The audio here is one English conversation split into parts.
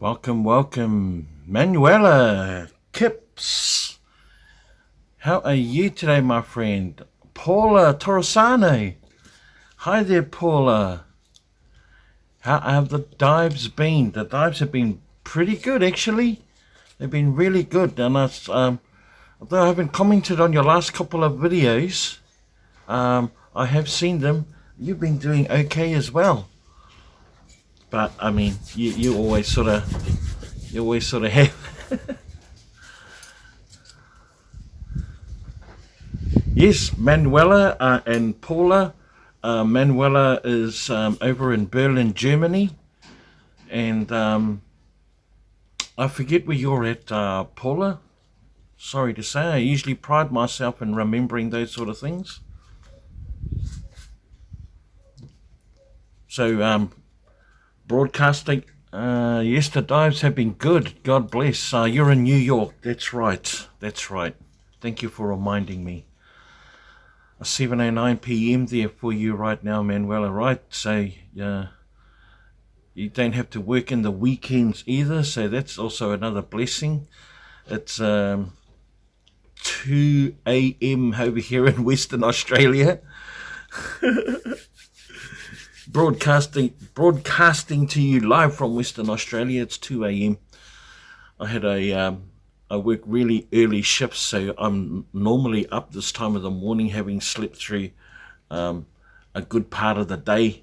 Welcome, welcome, Manuela Kips. How are you today, my friend? Paula Torresano. Hi there, Paula. How have the dives been? The dives have been pretty good, actually. They've been really good, and although I haven't commented on your last couple of videos, I have seen them. You've been doing okay as well. But I mean, you always sort of have. Yes, Manuela and Paula. Manuela is over in Berlin, Germany, and I forget where you're at, Paula. Sorry to say, I usually pride myself in remembering those sort of things. So, broadcasting. Yes, the dives have been good. God bless. You're in New York. That's right. That's right. Thank you for reminding me. 7:09 p.m. there for you right now, Manuela. Right. So, you don't have to work in the weekends either. So that's also another blessing. It's 2 a.m. over here in Western Australia. Broadcasting to you live from Western Australia. It's 2 a.m. I work really early shifts, so I'm normally up this time of the morning, having slept through a good part of the day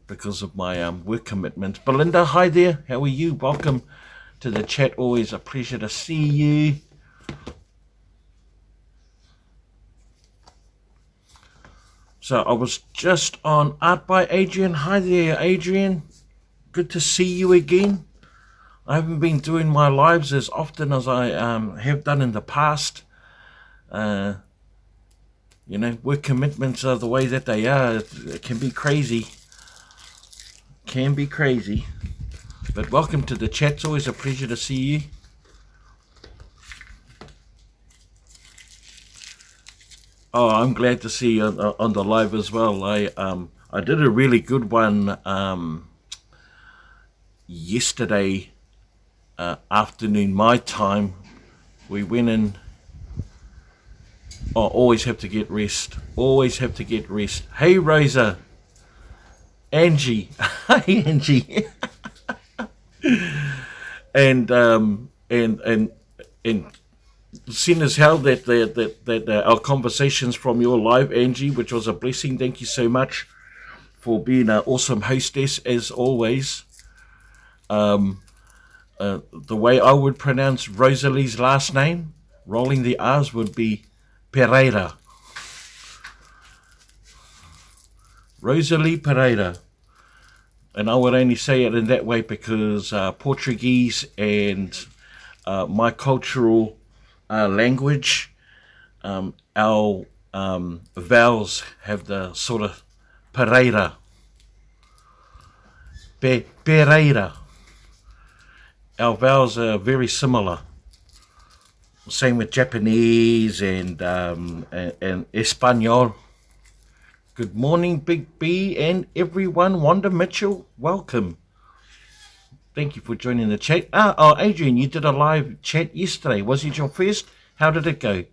because of my work commitments. Belinda, hi there. How are you? Welcome to the chat. Always a pleasure to see you. So I was just on Art by Adrian. Hi there, Adrian. Good to see you again. I haven't been doing my lives as often as I have done in the past. Work commitments are the way that they are. It can be crazy. But welcome to the chat. It's always a pleasure to see you. Oh, I'm glad to see you on the live as well. I did a really good one yesterday afternoon my time. We went in. Oh, always have to get rest. Hey, Rosa. Angie. Hi, Angie. and seeing as how that our conversations from your live, Angie, which was a blessing. Thank you so much for being an awesome hostess as always. The way I would pronounce Rosalie's last name, rolling the R's, would be Pereira. Rosalie Pereira. And I would only say it in that way because Portuguese and my cultural language, our vowels have the sort of Pereira. Pereira. Our vowels are very similar. Same with Japanese and Espanol. Good morning, Big B and everyone. Wanda Mitchell, welcome. Thank you for joining the chat. Adrian, you did a live chat yesterday. Was it your first? How did it go?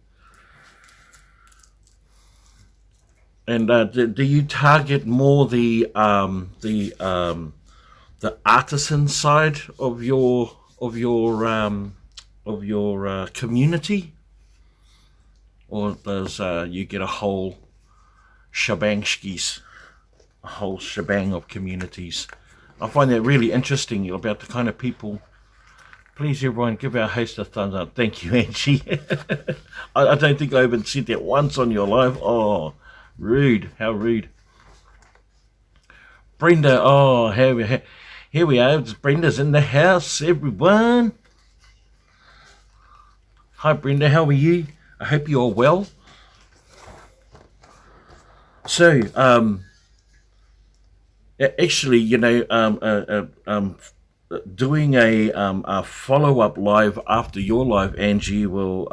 And do you target more the artisan side of your community, or does you get a whole shebang of communities? I find that really interesting about the kind of people. Please, everyone, give our host a thumbs up. Thank you, Angie. I don't think I even said that once on your live. Oh, rude. How rude. Brenda, oh, here we are. Brenda's in the house, everyone. Hi, Brenda. How are you? I hope you're well. So, actually, doing a follow-up live after your live, Angie, will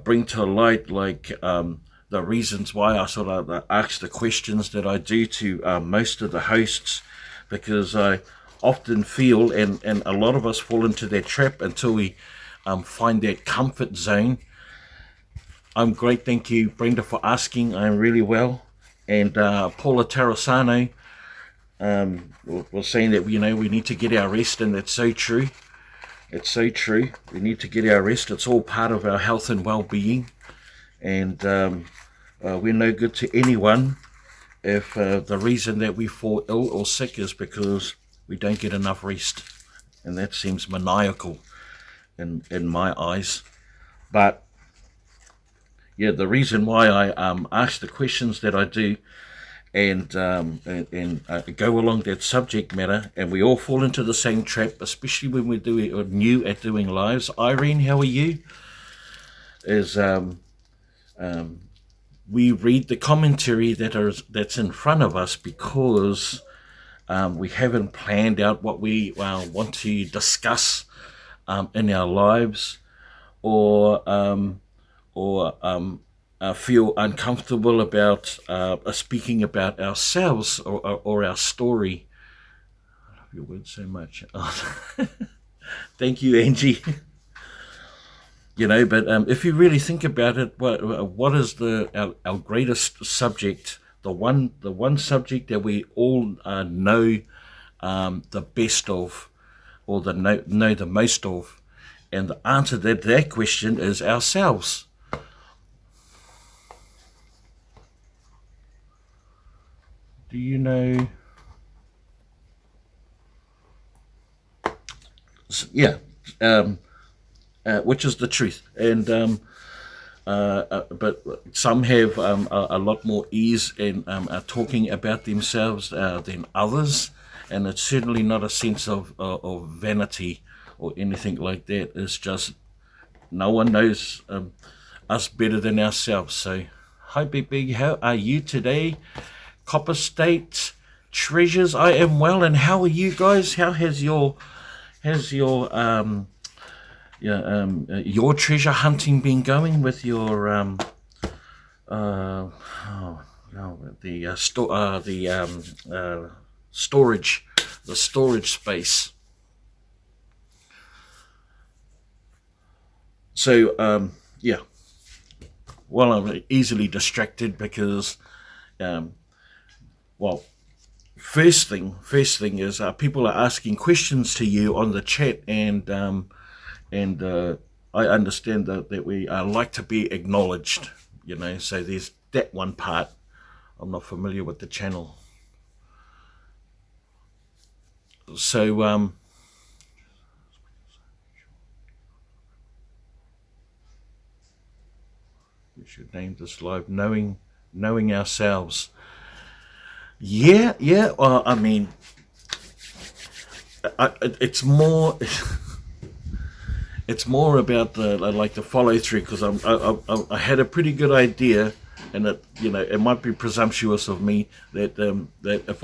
bring to light the reasons why I sort of ask the questions that I do to most of the hosts, because I often feel, and a lot of us fall into that trap until we find that comfort zone. I'm great, thank you, Brenda, for asking. I'm really well. And Paula Tarasano was saying that, you know, we need to get our rest, and that's so true. It's so true. We need to get our rest. It's all part of our health and well-being. And we're no good to anyone if the reason that we fall ill or sick is because we don't get enough rest. And that seems maniacal in my eyes. But yeah, the reason why I ask the questions that I do and go along that subject matter, and we all fall into the same trap, especially when we're new at doing lives. Irene, how are you? Is we read the commentary that's in front of us because we haven't planned out what we want to discuss in our lives, or feel uncomfortable about speaking about ourselves or our story. I love your words so much. Thank you, Angie. You know, but if you really think about it, what is our greatest subject? The one subject that we all know the best of, or know the most of, and the answer to that question is ourselves. Do you know? Yeah. Which is the truth, and but some have a lot more ease in talking about themselves than others, and it's certainly not a sense of vanity or anything like that. It's just no one knows us better than ourselves. So, hi, Big, how are you today? Copper State Treasures, I am well, and how are you guys? How has your treasure hunting been going with your storage space? So yeah, well, I'm easily distracted because well, first thing is people are asking questions to you on the chat, and I understand that we like to be acknowledged, you know, so there's that one part. I'm not familiar with the channel. So, we should name this live Knowing Ourselves. Yeah, well, I mean, it's more... It's more about the follow through, because I had a pretty good idea, and it might be presumptuous of me that if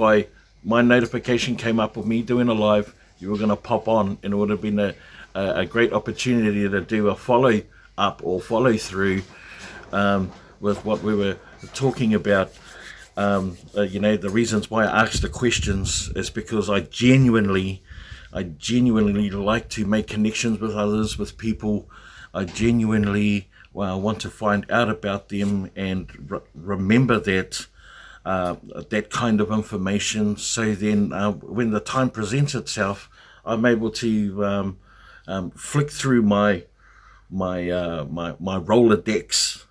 my notification came up of me doing a live, you were going to pop on, and it would have been a great opportunity to do a follow up or follow through with what we were talking about. The reasons why I asked the questions is because I genuinely like to make connections with others, with people. I genuinely want to find out about them and remember that kind of information. So then when the time presents itself, I'm able to flick through my Rolodex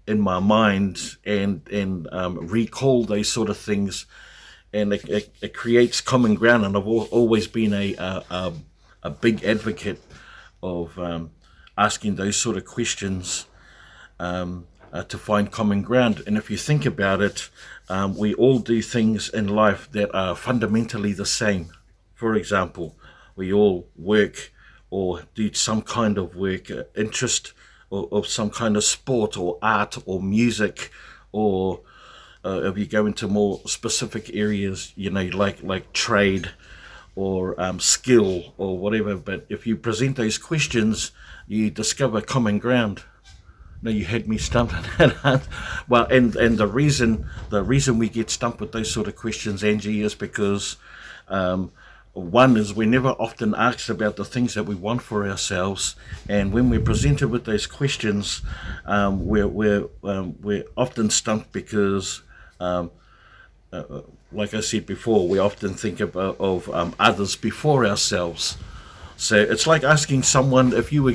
in my mind and recall those sort of things. And it creates common ground, and I've always been a big advocate of asking those sort of questions to find common ground. And if you think about it, we all do things in life that are fundamentally the same. For example, we all work or do some kind of work, interest or some kind of sport or art or music, or if you go into more specific areas, like trade or skill or whatever. But if you present those questions, you discover common ground. No, you had me stumped on that. Well, and the reason we get stumped with those sort of questions, Angie, is because one is we're never often asked about the things that we want for ourselves, and when we're presented with those questions, we're often stumped because, like I said before, we often think of others before ourselves. So it's like asking someone if you were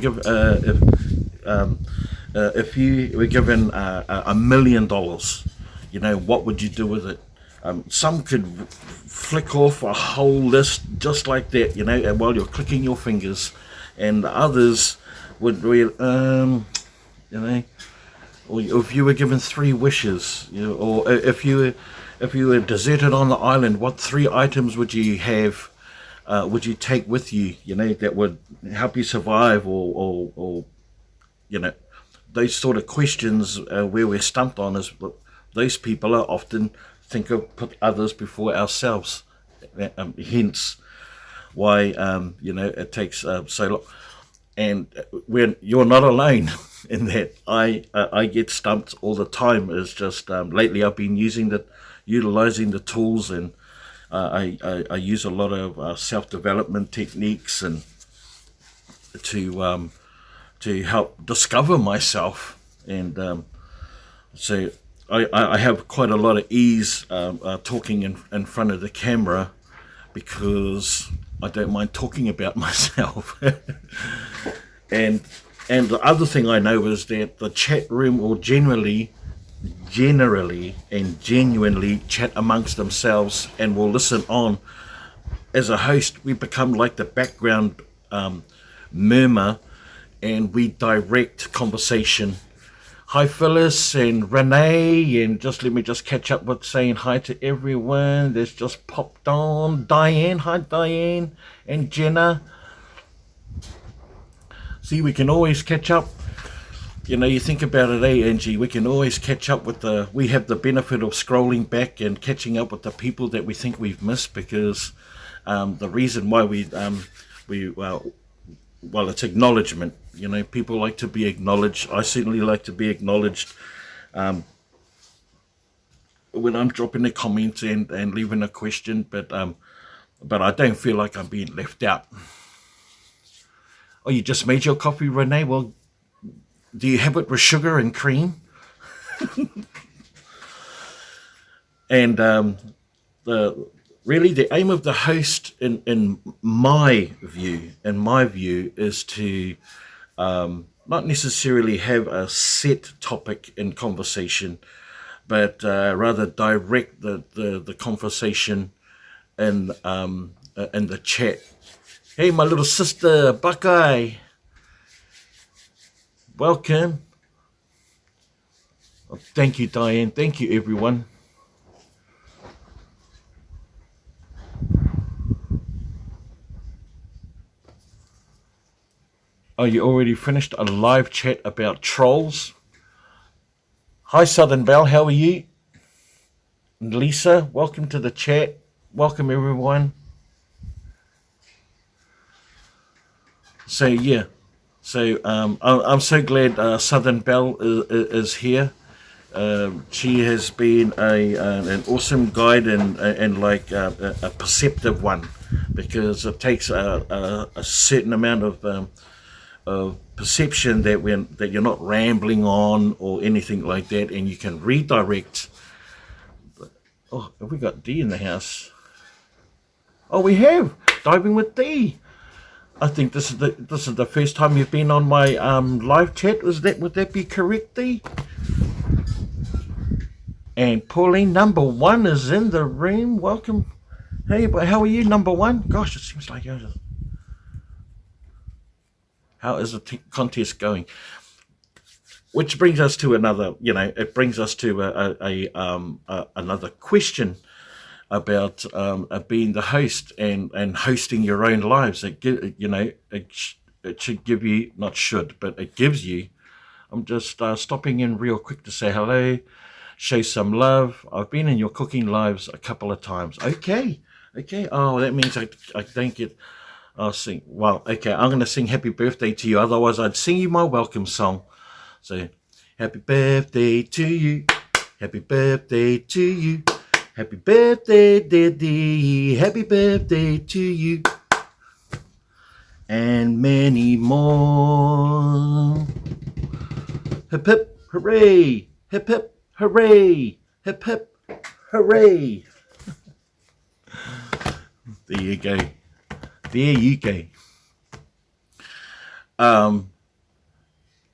if you were given $1 million, what would you do with it? Some could flick off a whole list just like that, and while you're clicking your fingers, and others would or if you were given 3 wishes, or if you were deserted on the island, what 3 items would you have? Would you take with you? That would help you survive, or those sort of questions where we're stumped on is those people are often put others before ourselves. Hence why it takes so long. And you're not alone in that. I get stumped all the time. It's just lately I've been utilizing the tools, and I use a lot of self-development techniques and to help discover myself, and so I have quite a lot of ease talking in front of the camera, because I don't mind talking about myself. and the other thing I know is that the chat room will generally and genuinely chat amongst themselves, and will listen on. As a host, we become like the background murmur, and we direct conversation. Hi Phyllis and Renee, and let me catch up with saying hi to everyone that's just popped on. Diane, hi Diane, and Jenna. See, we can always catch up. You think about it, Angie, we can always catch up we have the benefit of scrolling back and catching up with the people that we think we've missed, because the reason why well, it's acknowledgement. People like to be acknowledged. I certainly like to be acknowledged when I'm dropping a comment and leaving a question, but I don't feel like I'm being left out. Oh, you just made your coffee, Renee? Well, do you have it with sugar and cream? And really the aim of the host, in my view, is to not necessarily have a set topic in conversation, but rather direct the conversation in the chat. Hey, my little sister Buckeye, welcome. Oh, thank you, Diane. Thank you, everyone. Oh, you already finished a live chat about trolls? Hi, Southern Belle. How are you? And Lisa, welcome to the chat. Welcome, everyone. So, yeah. So, I'm so glad Southern Belle is here. She has been an awesome guide and like a perceptive one, because it takes a certain amount of perception that you're not rambling on or anything like that, and you can redirect. Oh, have we got D in the house? Oh, we have Diving with D. I think this is the first time you've been on my live chat. Would that be correct, D? And Pauline, number 1, is in the room. Welcome. Hey, but how are you, number 1? Gosh, it seems like how is the contest going? Which brings us to another. It brings us to another question about being the host and hosting your own lives. It should give you, not should, but it gives you. I'm just stopping in real quick to say hello, show some love. I've been in your cooking lives a couple of times. Okay. Oh, that means I don't get. I'll sing. Well, okay, I'm going to sing happy birthday to you. Otherwise, I'd sing you my welcome song. So, happy birthday to you. Happy birthday to you. Happy birthday, Daddy. Happy birthday to you. And many more. Hip hip hooray. Hip hip hooray. Hip hip hooray. There you go. There you go.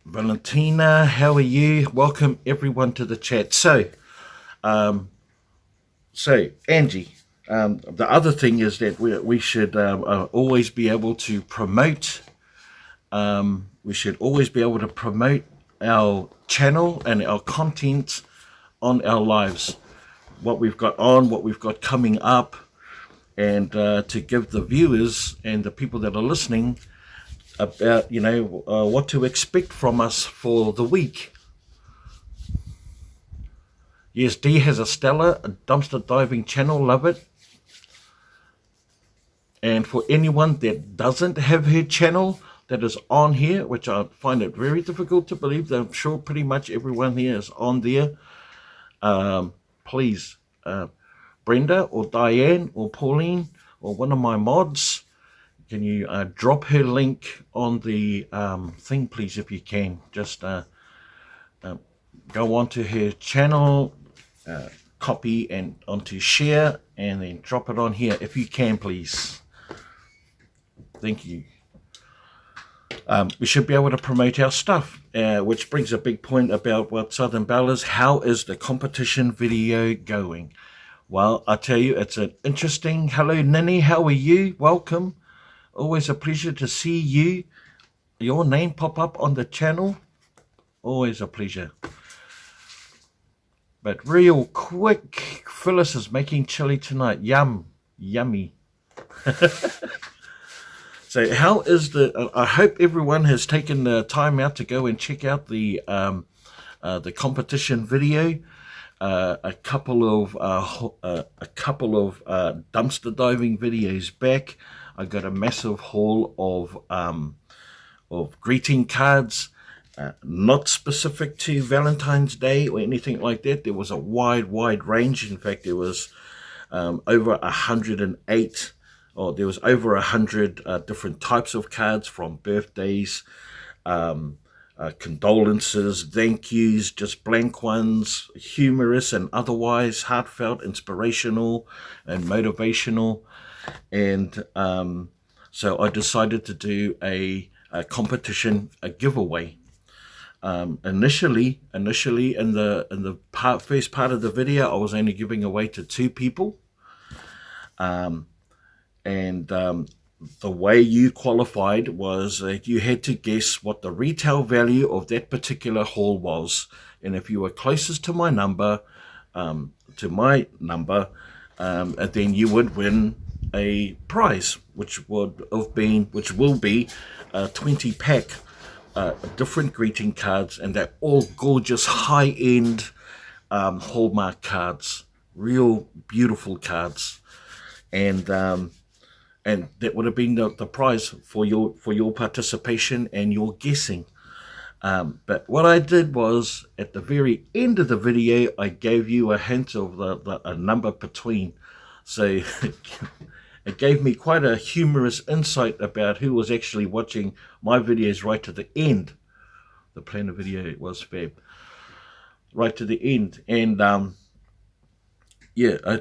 Valentina, how are you? Welcome everyone to the chat. So Angie, the other thing is that we should always be able to promote. We should always be able to promote our channel and our content on our lives. What we've got on, what we've got coming up, and to give the viewers and the people that are listening about, what to expect from us for the week. Yes, Dee has a stellar dumpster diving channel, love it. And for anyone that doesn't have her channel that is on here, which I find it very difficult to believe, that I'm sure pretty much everyone here is on there, please, Brenda or Diane or Pauline or one of my mods, can you drop her link on the thing, please, if you can. Just go onto her channel, copy and onto share, and then drop it on here if you can, please. Thank you. We should be able to promote our stuff, which brings a big point about what Southern Belle is. How is the competition video going? Well, I tell you, it's an interesting. Hello, Nini. How are you? Welcome. Always a pleasure to see you. Your name pop up on the channel. Always a pleasure. But real quick, Phyllis is making chili tonight. Yum. Yummy. So how is I hope everyone has taken the time out to go and check out the competition video. A couple of dumpster diving videos back, I got a massive haul of greeting cards, not specific to Valentine's Day or anything like that. There was a wide range. In fact, there was over 108. Oh, there was over 100 different types of cards, from birthdays, condolences, thank yous, just blank ones, humorous and otherwise, heartfelt, inspirational, and motivational. And so I decided to do a competition, a giveaway. Initially in the first part of the video, I was only giving away to 2 people. The way you qualified was that you had to guess what the retail value of that particular haul was, and if you were closest to my number, and then you would win a prize, which will be a 20-pack different greeting cards, and they're all gorgeous, high-end Hallmark cards, real beautiful cards, and that would have been the prize for your participation and your guessing. But what I did was, at the very end of the video, I gave you a hint of a number between. So it gave me quite a humorous insight about who was actually watching my videos right to the end. The planner video was fab. Right to the end. And yeah, I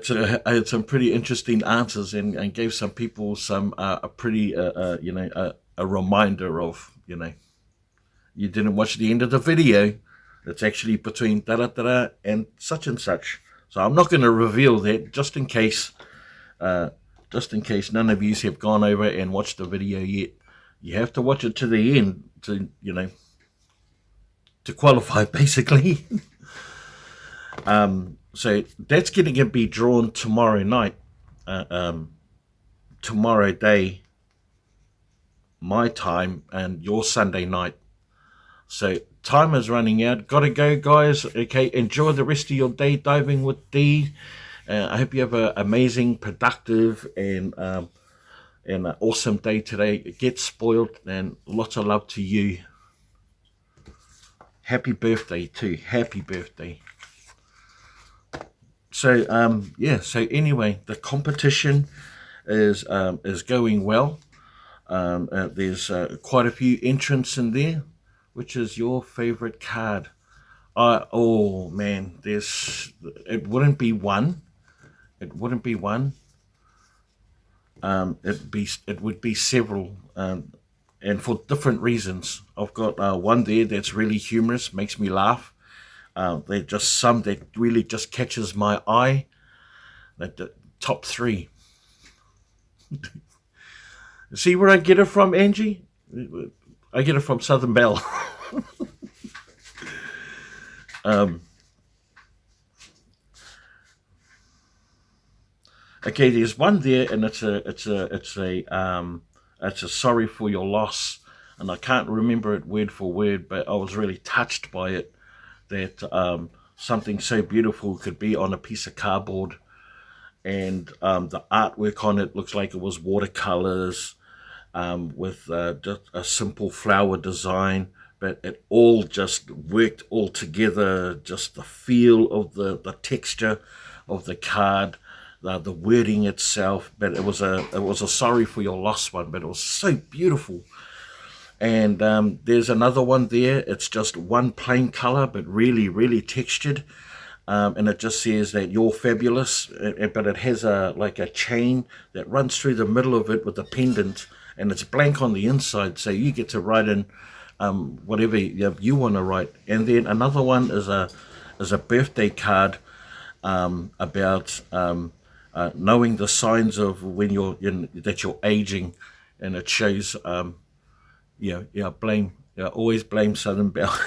had some pretty interesting answers, and gave some people some a pretty a reminder of, you didn't watch the end of the video. It's actually between da-da-da-da and such. So I'm not going to reveal that, just in case none of you have gone over and watched the video yet. You have to watch it to the end to qualify, basically. So that's going to be drawn tomorrow night, tomorrow day, my time, and your Sunday night. So time is running out. Gotta go, guys. Okay, enjoy the rest of your day diving with Dee. I hope you have an amazing, productive, and an awesome day today. Get spoiled, and lots of love to you. Happy birthday too. Happy birthday. Yeah, so anyway, the competition is going well. There's quite a few entrants in there. Which is your favorite card? Oh man, there's it wouldn't be one. It wouldn't be one. It would be several, and for different reasons. I've got one there that's really humorous, makes me laugh. They're just some that really just catches my eye. The top three. See where I get it from, Angie? I get it from Southern Belle. Okay, there's one there, and it's a sorry for your loss, and I can't remember it word for word, but I was really touched by it. That something so beautiful could be on a piece of cardboard, and the artwork on it looks like it was watercolors with just a simple flower design, but it all just worked all together. Just the feel of the texture of the card, the wording itself. But it was a sorry for your lost one, but it was so beautiful. And there's another one there. It's just one plain color, but really, really textured. And it just says that you're fabulous, but it has like a chain that runs through the middle of it with a pendant, and it's blank on the inside, so you get to write in whatever you want to write. And then another one is a birthday card about knowing the signs of when that you're aging, and it shows always blame Southern Belle.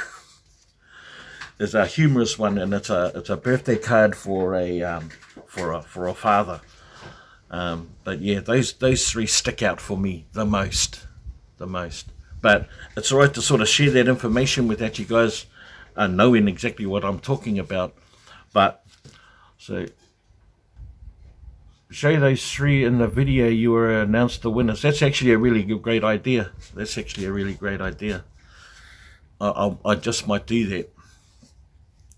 There's a humorous one, and it's a birthday card for a father. But yeah, those three stick out for me the most. But it's alright to sort of share that information without you guys knowing exactly what I'm talking about. But so show those three in the video. You were announced the winners. That's actually a really great idea. I just might do that.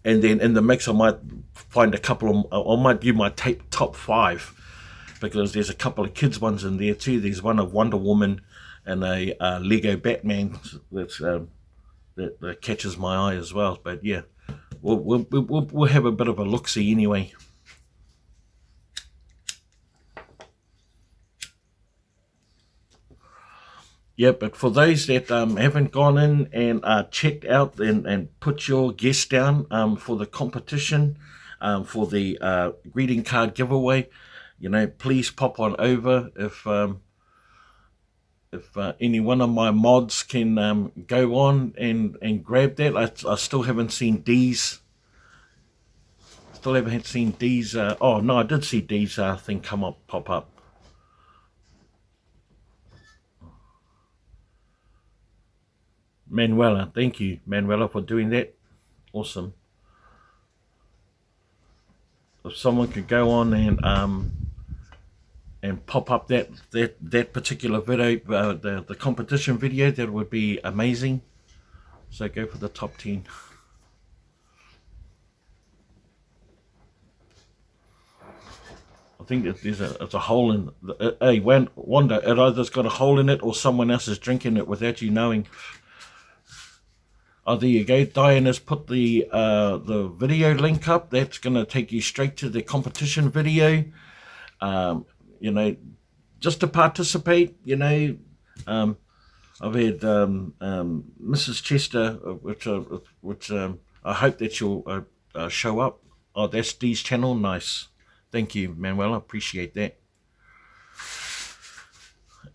And then in the mix, I might find a couple of, I might do my top five, because there's a couple of kids ones in there too. There's one of Wonder Woman and a Lego Batman that catches my eye as well. But yeah, we'll have a bit of a look-see anyway. Yeah, but for those that haven't gone in and checked out and put your guess down for the competition, for the greeting card giveaway, please pop on over. If any one of my mods can go on and grab that. I still haven't seen Dee's. Oh no, I did see Dee's thing pop up. Manuela, thank you, Manuela, for doing that. Awesome. If someone could go on and pop up that particular video, the competition video, that would be amazing. So go for the top 10. I think it's a hole in. Hey, Wanda, it either's got a hole in it or someone else is drinking it without you knowing. Oh, there you go. Diana's put the video link up. That's going to take you straight to the competition video. Just to participate. I've had Mrs. Chester, which I hope that you'll show up. Oh, that's Dee's channel. Nice. Thank you, Manuel. I appreciate that.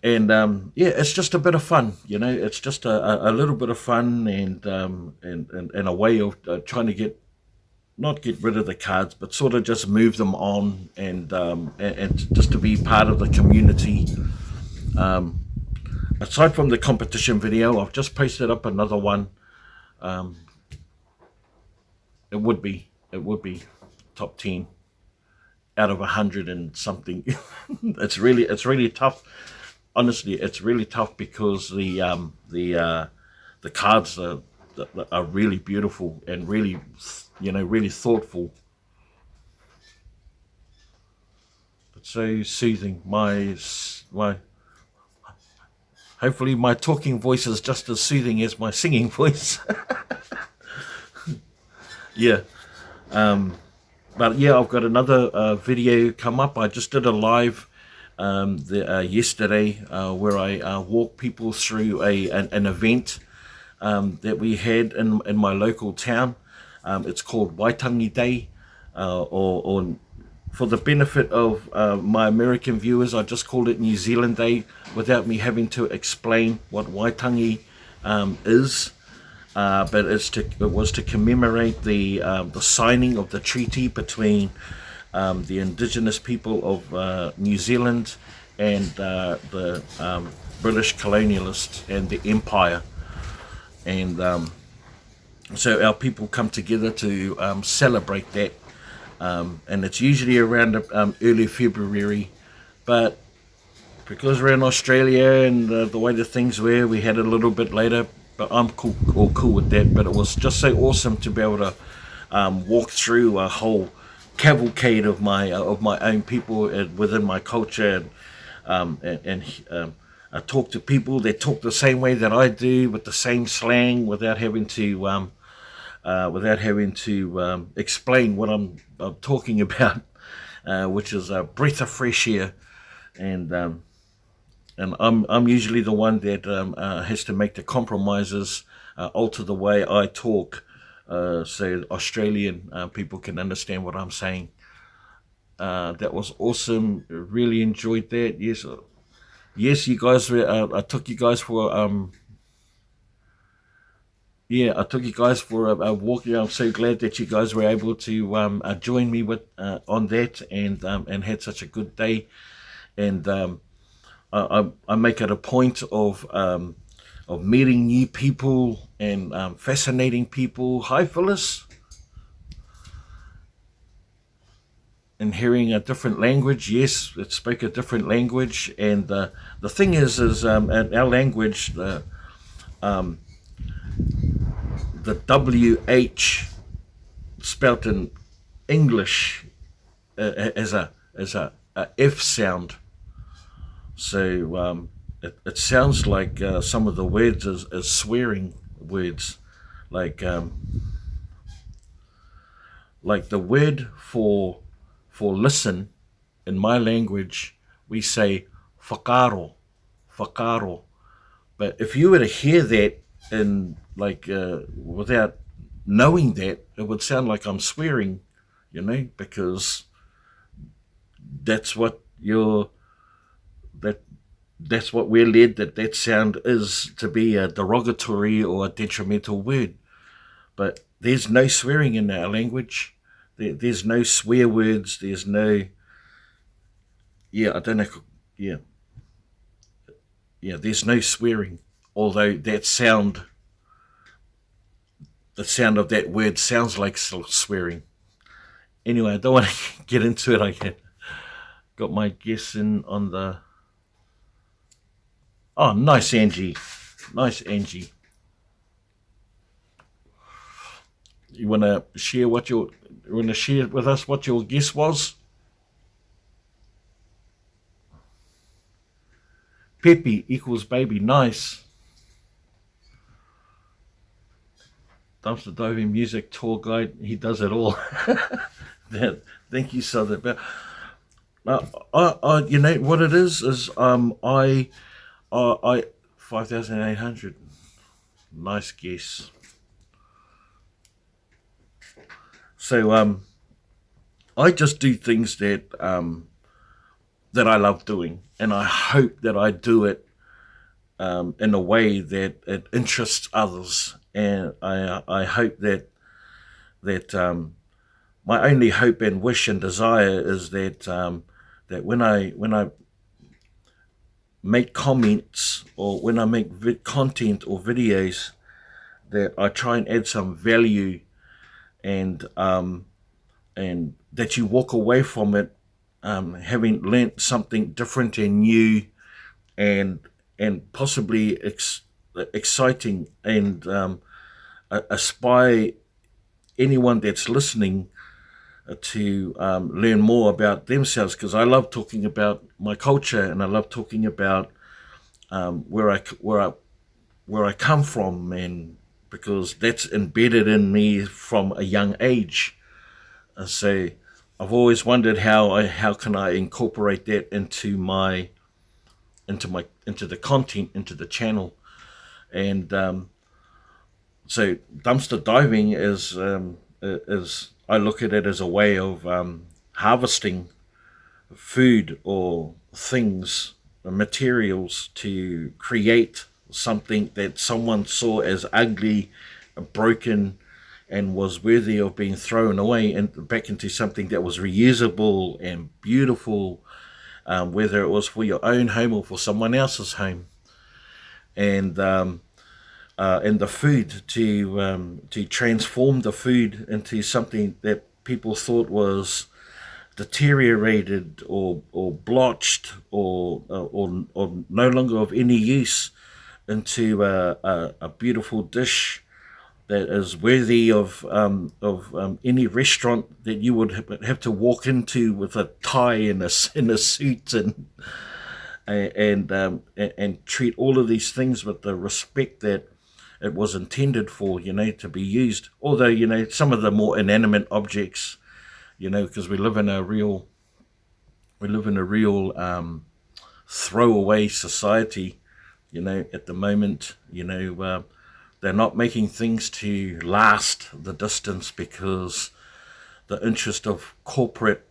And yeah, it's just a bit of fun, It's just a little bit of fun, and a way of trying to not get rid of the cards, but sort of just move them on, and just to be part of the community. Aside from the competition video, I've just posted up another one. It would be top 10 out of 100 and something. It's really tough. Honestly, it's really tough because the cards are really beautiful and really, really thoughtful. so soothing. Hopefully my talking voice is just as soothing as my singing voice. Yeah. But yeah, I've got another video come up. I just did a live yesterday where I walked people through an event that we had in my local town. It's called Waitangi Day, or for the benefit of my American viewers, I just called it New Zealand Day without me having to explain what Waitangi is. But it was to commemorate the signing of the treaty between the indigenous people of New Zealand and the British colonialists and the Empire. And so our people come together to celebrate that. And it's usually around early February, but because we're in Australia and the way the things were, we had it a little bit later. But I'm all cool with that. But it was just so awesome to be able to walk through a whole cavalcade of my own people within my culture, and talk to people that talk the same way that I do, with the same slang, without having to explain what I'm talking about, which is a breath of fresh air. And I'm usually the one that has to make the compromises, alter the way I talk, so Australian people can understand what I'm saying. That was awesome. Really enjoyed that. Yes, you guys were. I took you guys for I took you guys for a walk. I'm so glad that you guys were able to join me with on that, and had such a good day. And I make it a point of meeting new people and fascinating people. Hi, Phyllis. And hearing a different language. Yes, it spoke a different language. And the thing is in our language, the WH spelt in English as a F sound. So it sounds like some of the words is swearing words, like the word for listen in my language, we say whakaro. But if you were to hear that in without knowing that, it would sound like I'm swearing, because that's what that's what we're led that sound is to be a derogatory or a detrimental word. But there's no swearing in our language. There's no swear words. There's no, I don't know, there's no swearing. Although the sound of that word sounds like swearing. Anyway, I don't want to get into it. I got my guess in on the... Oh, nice, Angie. Nice, Angie. You want to share with us what your guess was? Pepe equals baby. Nice. Dumpster diving, music, tour guide. He does it all. Thank you, Southern. But you know what it is I 5,800. Nice guess. So I just do things that I love doing, and I hope that I do it in a way that it interests others. And I hope that my only hope and wish and desire is that that when I make comments, or when I make content or videos, that I try and add some value, and that you walk away from it having learnt something different and new, and possibly exciting, and aspire anyone that's listening to learn more about themselves, because I love talking about my culture, and I love talking about where I come from, and because that's embedded in me from a young age. So I've always wondered how can I incorporate that into the content, into the channel. And so dumpster diving is I look at it as a way of harvesting food or things, materials, to create something that someone saw as ugly, broken, and was worthy of being thrown away and back into something that was reusable and beautiful, whether it was for your own home or for someone else's home. And the food, to transform the food into something that people thought was deteriorated or blotched or no longer of any use, into a beautiful dish that is worthy of any restaurant that you would have to walk into with a tie and a suit, and treat all of these things with the respect that it was intended for, to be used. Although, some of the more inanimate objects, because we live in a real throwaway society, at the moment. They're not making things to last the distance, because the interest of corporate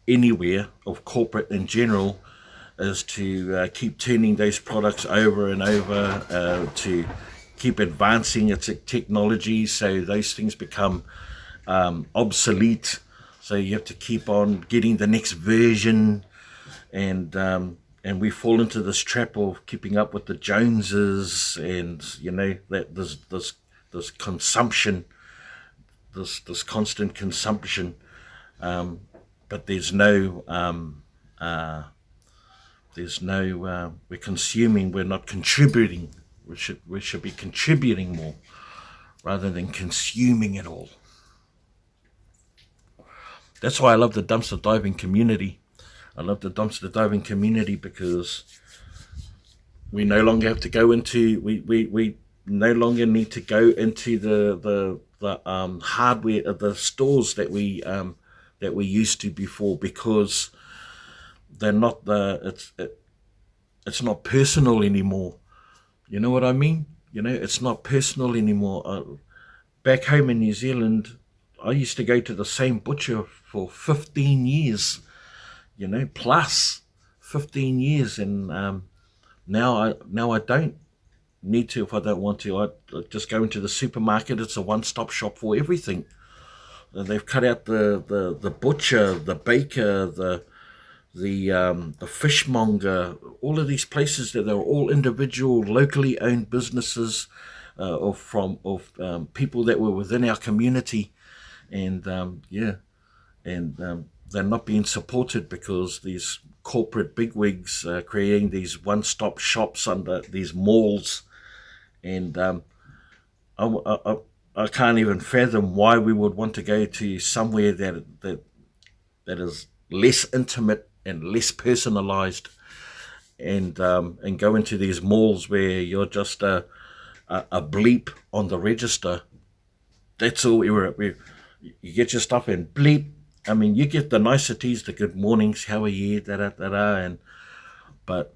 anywhere, of corporate in general, is to keep turning those products over and over, to keep advancing its technology, so those things become obsolete. So you have to keep on getting the next version, and we fall into this trap of keeping up with the Joneses, and that this consumption, this constant consumption, but there's no we're consuming, we're not contributing. We should be contributing more rather than consuming it all. That's why I love the dumpster diving community. I love the dumpster diving community because we no longer have to go into, we no longer need to go into the hardware of the stores that we used to before, because they're not it's not personal anymore. You know what I mean? It's not personal anymore. Back home in New Zealand, I used to go to the same butcher for 15 years, plus 15 years. And now I don't need to if I don't want to. I just go into the supermarket. It's a one-stop shop for everything. They've cut out the butcher, the baker, the fishmonger, all of these places that are all individual, locally owned businesses, of people that were within our community, and they're not being supported because these corporate bigwigs are creating these one-stop shops under these malls, and I can't even fathom why we would want to go to somewhere that is less intimate and less personalized, and go into these malls where you're just a bleep on the register. That's all. You get your stuff and bleep. I mean, you get the niceties, the good mornings, how are you, but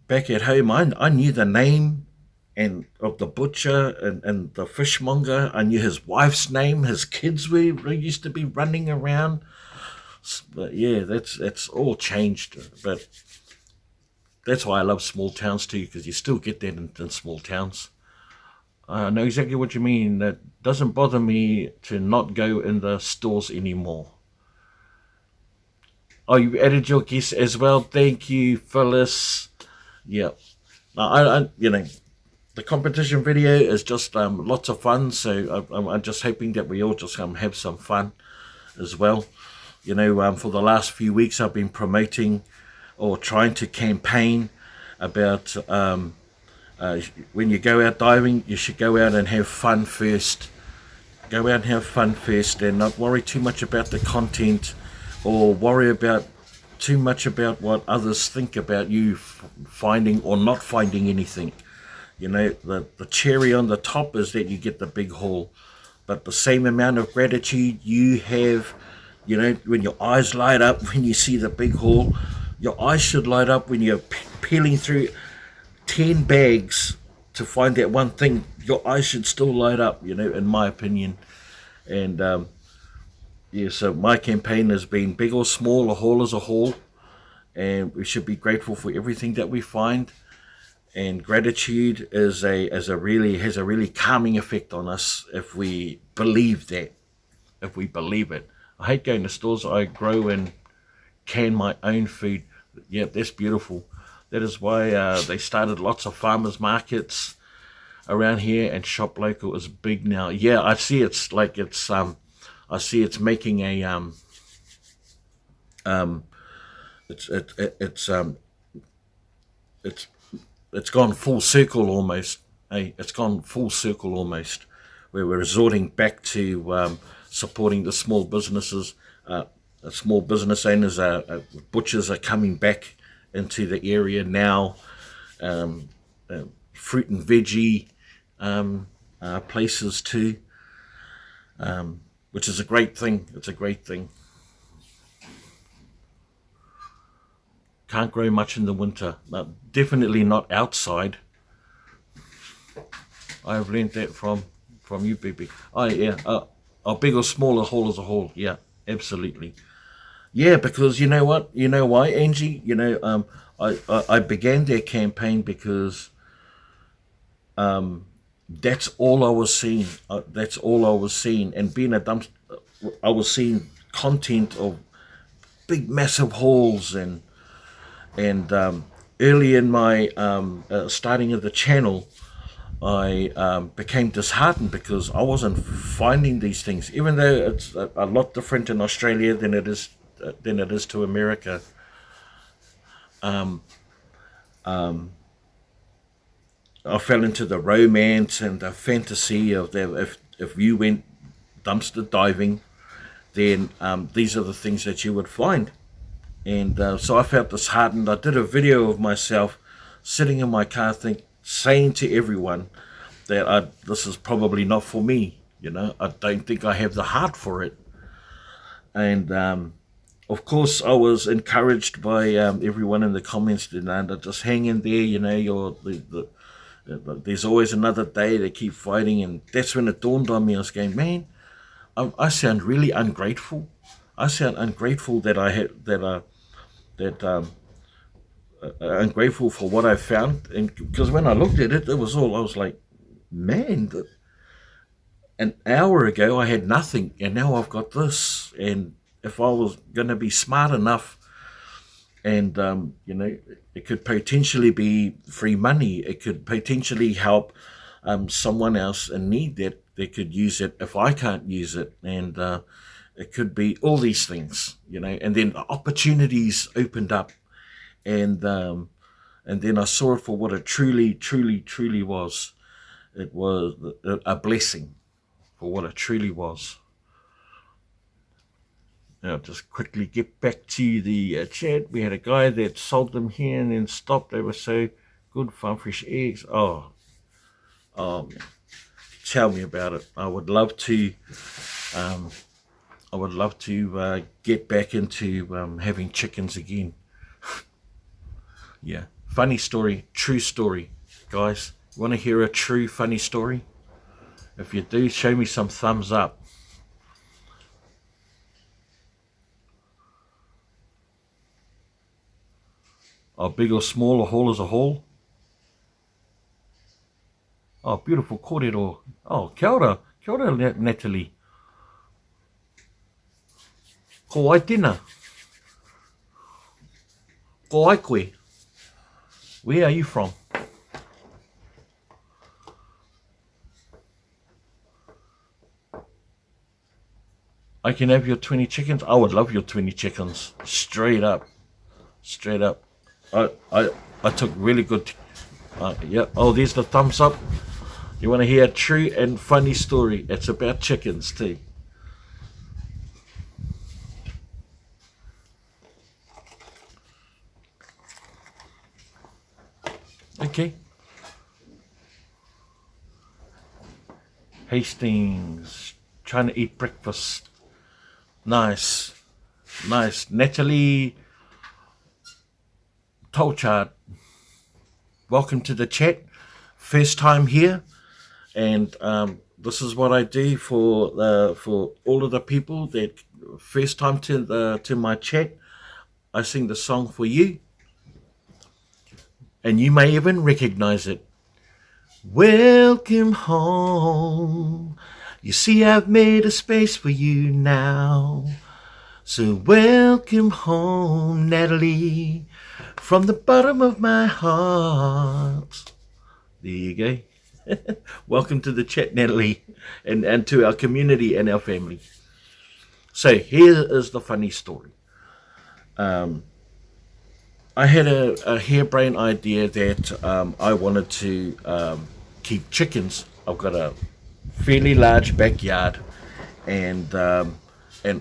back at home, I knew the name and of the butcher and the fishmonger. I knew his wife's name. His kids used to be running around. But yeah, that's all changed. But that's why I love small towns too, because you still get that in small towns. I know exactly what you mean. That doesn't bother me to not go in the stores anymore. Oh, you added your guest as well. Thank you, Phyllis. Yeah. I the competition video is just lots of fun. So I'm just hoping that we all just have some fun as well. For the last few weeks, I've been promoting or trying to campaign about when you go out diving, you should go out and have fun first. go out and have fun first, and not worry too much about the content, or worry about too much about what others think about you finding or not finding anything. You know, the cherry on the top is that you get the big haul, but the same amount of gratitude you have, you know, when your eyes light up when you see the big haul, your eyes should light up when you're peeling through 10 bags to find that one thing. Your eyes should still light up, you know, in my opinion. And yeah, so my campaign has been big or small, a haul is a haul, and we should be grateful for everything that we find. And gratitude has a really calming effect on us if we believe that, if we believe it. I hate going to stores. I grow and can my own food. Yeah, that's beautiful. That is why they started lots of farmers markets around here, and Shop Local is big now. Yeah, I see it's like I see it's making a it's gone full circle almost. Hey, it's gone full circle almost, where we're resorting back to supporting the small businesses. Small business owners, butchers are coming back into the area now. Fruit and veggie places too, which is a great thing. It's a great thing. Can't grow much in the winter. Definitely not outside. I have learned that from you, baby. Oh yeah, a big or small, a haul is a haul. Yeah, absolutely. Yeah, because you know what? You know why, Angie? You know, I began their campaign because that's all I was seeing. That's all I was seeing. And being a dumpster, I was seeing content of big, massive hauls, and early in my starting of the channel, I became disheartened because I wasn't finding these things, even though it's a lot different in Australia than it is to America. I fell into the romance and the fantasy of that if you went dumpster diving, then these are the things that you would find. And so I felt disheartened. I did a video of myself sitting in my car saying to everyone that this is probably not for me. You know, I don't think I have the heart for it. And of course, I was encouraged by everyone in the comments to just hang in there. You know, there's always another day. They keep fighting, and that's when it dawned on me. I was going, man, I sound really ungrateful. I sound ungrateful that I'm grateful for what I found, and because when I looked at it, I was like, man, an hour ago I had nothing, and now I've got this. And if I was going to be smart enough, and you know, it could potentially be free money, it could potentially help someone else in need that they could use it if I can't use it, and it could be all these things, you know. And then opportunities opened up, and then I saw it for what it truly was. It was a blessing for what it truly was. Now, just quickly get back to the chat. We had a guy that sold them here and then stopped. They were so good, farm fresh eggs. Oh, tell me about it. I would love to. Get back into having chickens again. Yeah, funny story, true story, guys. You want to hear a true funny story? If you do, show me some thumbs up. Oh, big or small, a haul is a haul. Oh, beautiful kōrero. Oh, kia ora, Natalie. Ko ai tēnā. Ko ai koe. Where are you from? I can have your 20 chickens. I would love your 20 chickens. Straight up. I took really good. Yeah. Oh, there's the thumbs up. You want to hear a true and funny story? It's about chickens too. Okay. Hastings, trying to eat breakfast. Nice. Nice. Natalie Tolchard, welcome to the chat. First time here, and this is what I do for all of the people that first time to my chat. I sing the song for you, and you may even recognize it. Welcome home. You see, I've made a space for you now. So welcome home, Natalie, from the bottom of my heart. There you go. Welcome to the chat, Natalie, and to our community and our family. So here is the funny story. I had a harebrained idea that I wanted to keep chickens. I've got a fairly large backyard and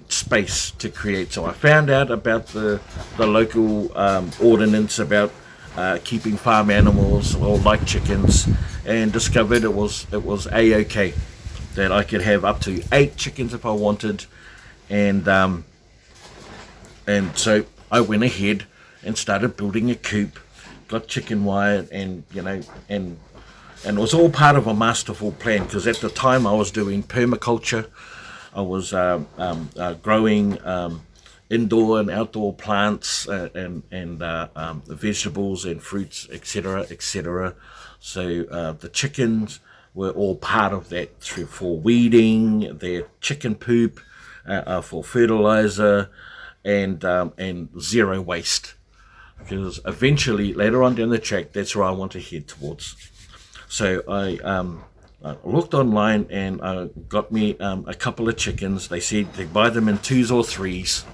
space to create. So I found out about the local ordinance about keeping farm animals or like chickens, and discovered it was a-okay that I could have up to 8 chickens if I wanted, and so I went ahead and started building a coop, got chicken wire, and and it was all part of a masterful plan, because at the time I was doing permaculture. I was growing indoor and outdoor plants and vegetables and fruits, etc., etc. So the chickens were all part of that for weeding, their chicken poop, for fertilizer, and zero waste. Because eventually, later on down the track, that's where I want to head towards. So I looked online and got me a couple of chickens. They said they buy them in 2s or 3s,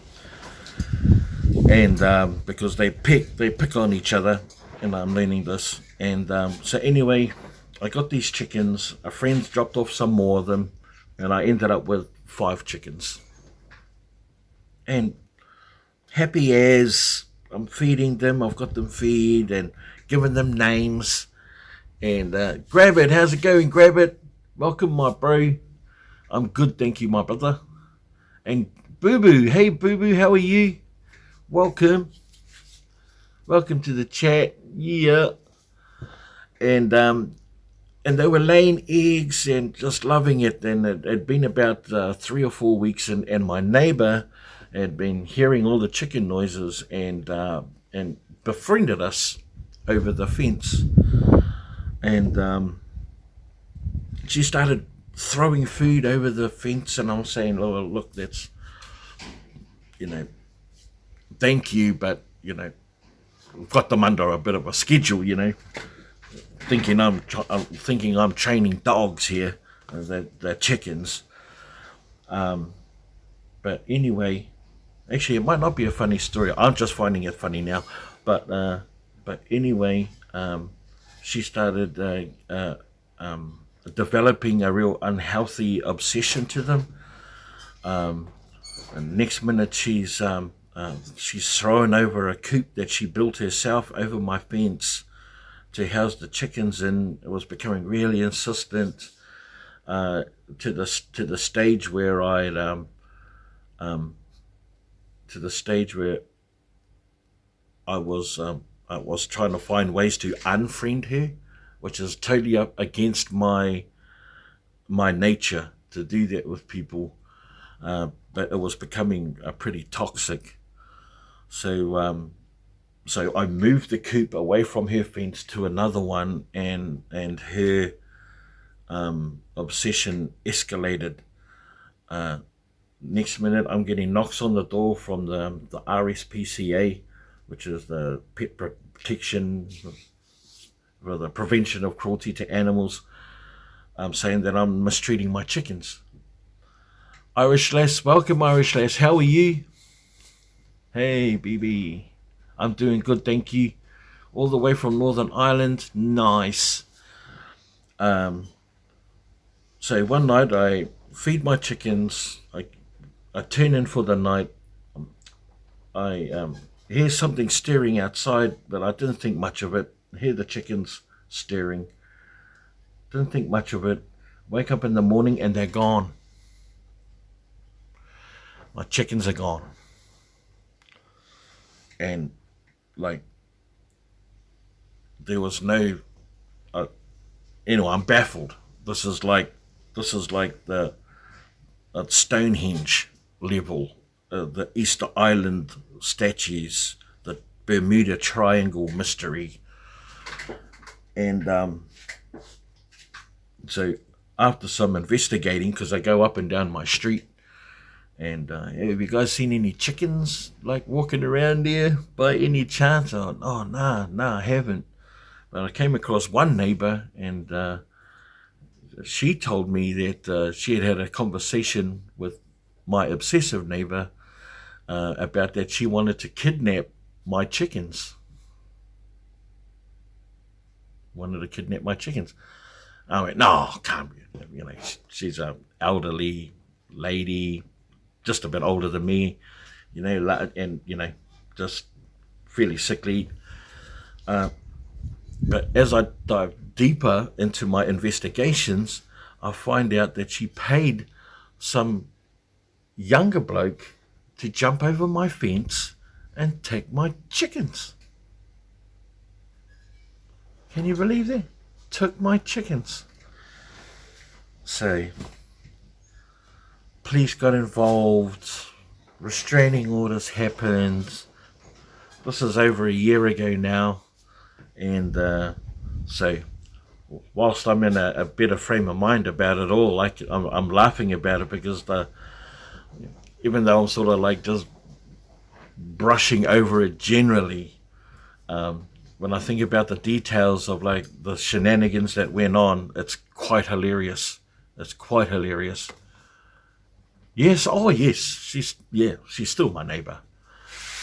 and because they pick on each other, and I'm learning this. And so anyway, I got these chickens. A friend dropped off some more of them, and I ended up with 5 chickens. And happy as I'm feeding them, I've got them feed and given them names. And Grabbit, how's it going, Grabbit? Welcome, my bro. I'm good, thank you, my brother. And Boo Boo, hey Boo Boo, how are you? Welcome. Welcome to the chat. Yeah. And they were laying eggs and just loving it. And it had been about 3 or 4 weeks, and my neighbor had been hearing all the chicken noises and befriended us over the fence. And she started throwing food over the fence, and I was saying, "Oh, look, that's, thank you, but we've got them under a bit of a schedule, thinking I'm training dogs here, they're chickens." But anyway, actually, it might not be a funny story. I'm just finding it funny now. But anyway, she started developing a real unhealthy obsession to them. And next minute, she's thrown over a coop that she built herself over my fence to house the chickens in. It was becoming really insistent, to the stage where I was trying to find ways to unfriend her, which is totally up against my nature to do that with people. But it was becoming pretty toxic. So I moved the coop away from her fence to another one, and her obsession escalated. Next minute, I'm getting knocks on the door from the RSPCA, which is the Pet Protection, or the Prevention of Cruelty to Animals, saying that I'm mistreating my chickens. Irish Lass, welcome Irish Lass, how are you? Hey BB, I'm doing good, thank you. All the way from Northern Ireland, nice. So one night I feed my chickens. I turn in for the night. I hear something stirring outside, but I didn't think much of it. Hear the chickens stirring. Didn't think much of it. Wake up in the morning and they're gone. My chickens are gone. And like there was no. Anyway, I'm baffled. This is like the Stonehenge level, the Easter Island statues, the Bermuda Triangle mystery, and so after some investigating, because I go up and down my street, and have you guys seen any chickens like walking around there by any chance? Oh, nah, I haven't. But I came across one neighbor, and she told me that she had a conversation with my obsessive neighbor about that she wanted to kidnap my chickens. Wanted to kidnap my chickens. I went, no, can't be. You know, she's an elderly lady, just a bit older than me, you know, and, you know, just fairly sickly. But as I dive deeper into my investigations, I find out that she paid some younger bloke to jump over my fence and take my chickens. Can you believe that? Took my chickens. So, police got involved, restraining orders happened. This is over a year ago now, and so whilst I'm in a better frame of mind about it all, like I'm laughing about it because even though I'm sort of like just brushing over it generally, when I think about the details of like the shenanigans that went on, it's quite hilarious. It's quite hilarious. Yes, oh yes, she's still my neighbour.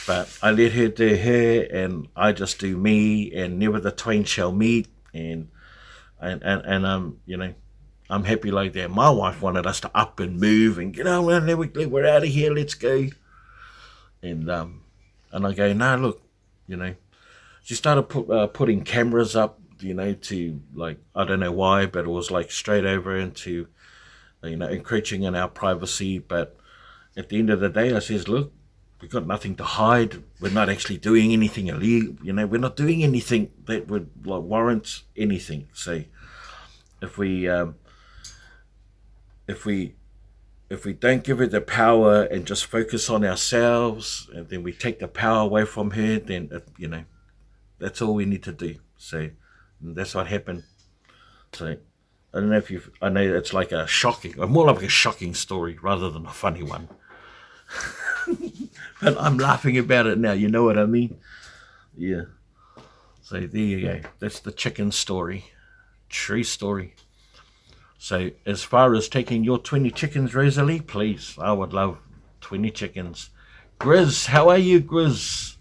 But I let her do her, and I just do me, and never the twain shall meet. And you know, I'm happy like that. My wife wanted us to up and move and get on, we're out of here, let's go. And I go, no, look, you know. She started putting cameras up, you know, to like, I don't know why, but it was like straight over into, you know, encroaching in our privacy. But at the end of the day, I says, look, we've got nothing to hide. We're not actually doing anything illegal. You know, we're not doing anything that would like warrant anything. So if we don't give her the power and just focus on ourselves, and then we take the power away from her, then you know, that's all we need to do. So that's what happened. So I don't know if you've. I know it's like a shocking, or more like a shocking story rather than a funny one. But I'm laughing about it now. You know what I mean? Yeah. So there you go. That's the chicken story. True story. So as far as taking your 20 chickens, Rosalie, please, I would love 20 chickens. Grizz, how are you, Grizz?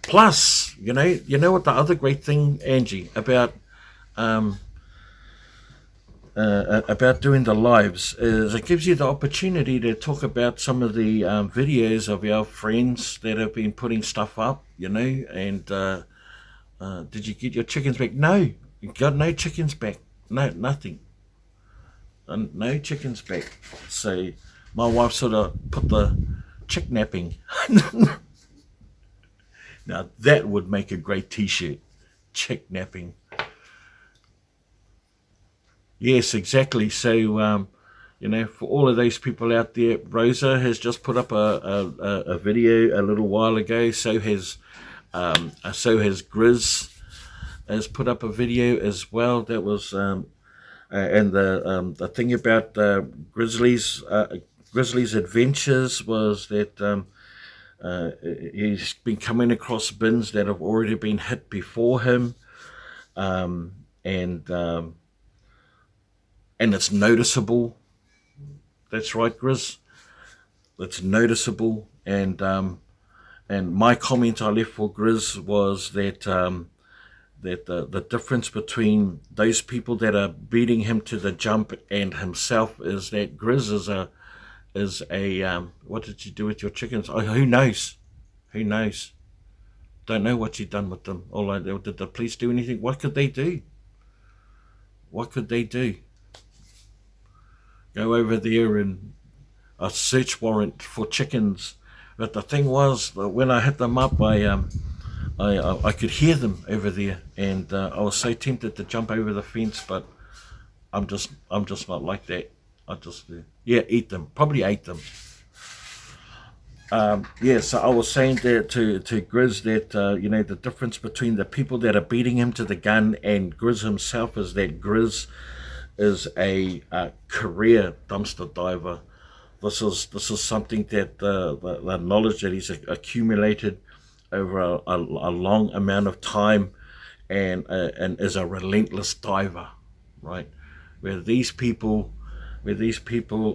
Plus, you know what the other great thing, Angie, about doing the lives is it gives you the opportunity to talk about some of the videos of our friends that have been putting stuff up, you know, and did you get your chickens back? No, you got no chickens back. No, nothing. No chickens back. So my wife sort of put the chick napping. Now that would make a great t-shirt. Chick napping. Yes, exactly. So, you know, for all of those people out there, Rosa has just put up a video a little while ago. So has Grizz has put up a video as well. That was and the thing about Grizzly's adventures was that he's been coming across bins that have already been hit before him, and it's noticeable. That's right, Grizz. It's noticeable, and my comment I left for Grizz was that that the difference between those people that are beating him to the jump and himself is that Grizz is a what did you do with your chickens? Oh, who knows? Who knows? Don't know what you done with them. Although, did the police do anything? What could they do? What could they do? Go over there and a search warrant for chickens. But the thing was, that when I hit them up, I could hear them over there, and I was so tempted to jump over the fence, but I'm just not like that. I just eat them. Probably ate them. So I was saying that to Grizz that you know, the difference between the people that are beating him to the gun and Grizz himself is that Grizz is a career dumpster diver. This is something that the knowledge that he's accumulated over a long amount of time, and is a relentless diver, right? Where these people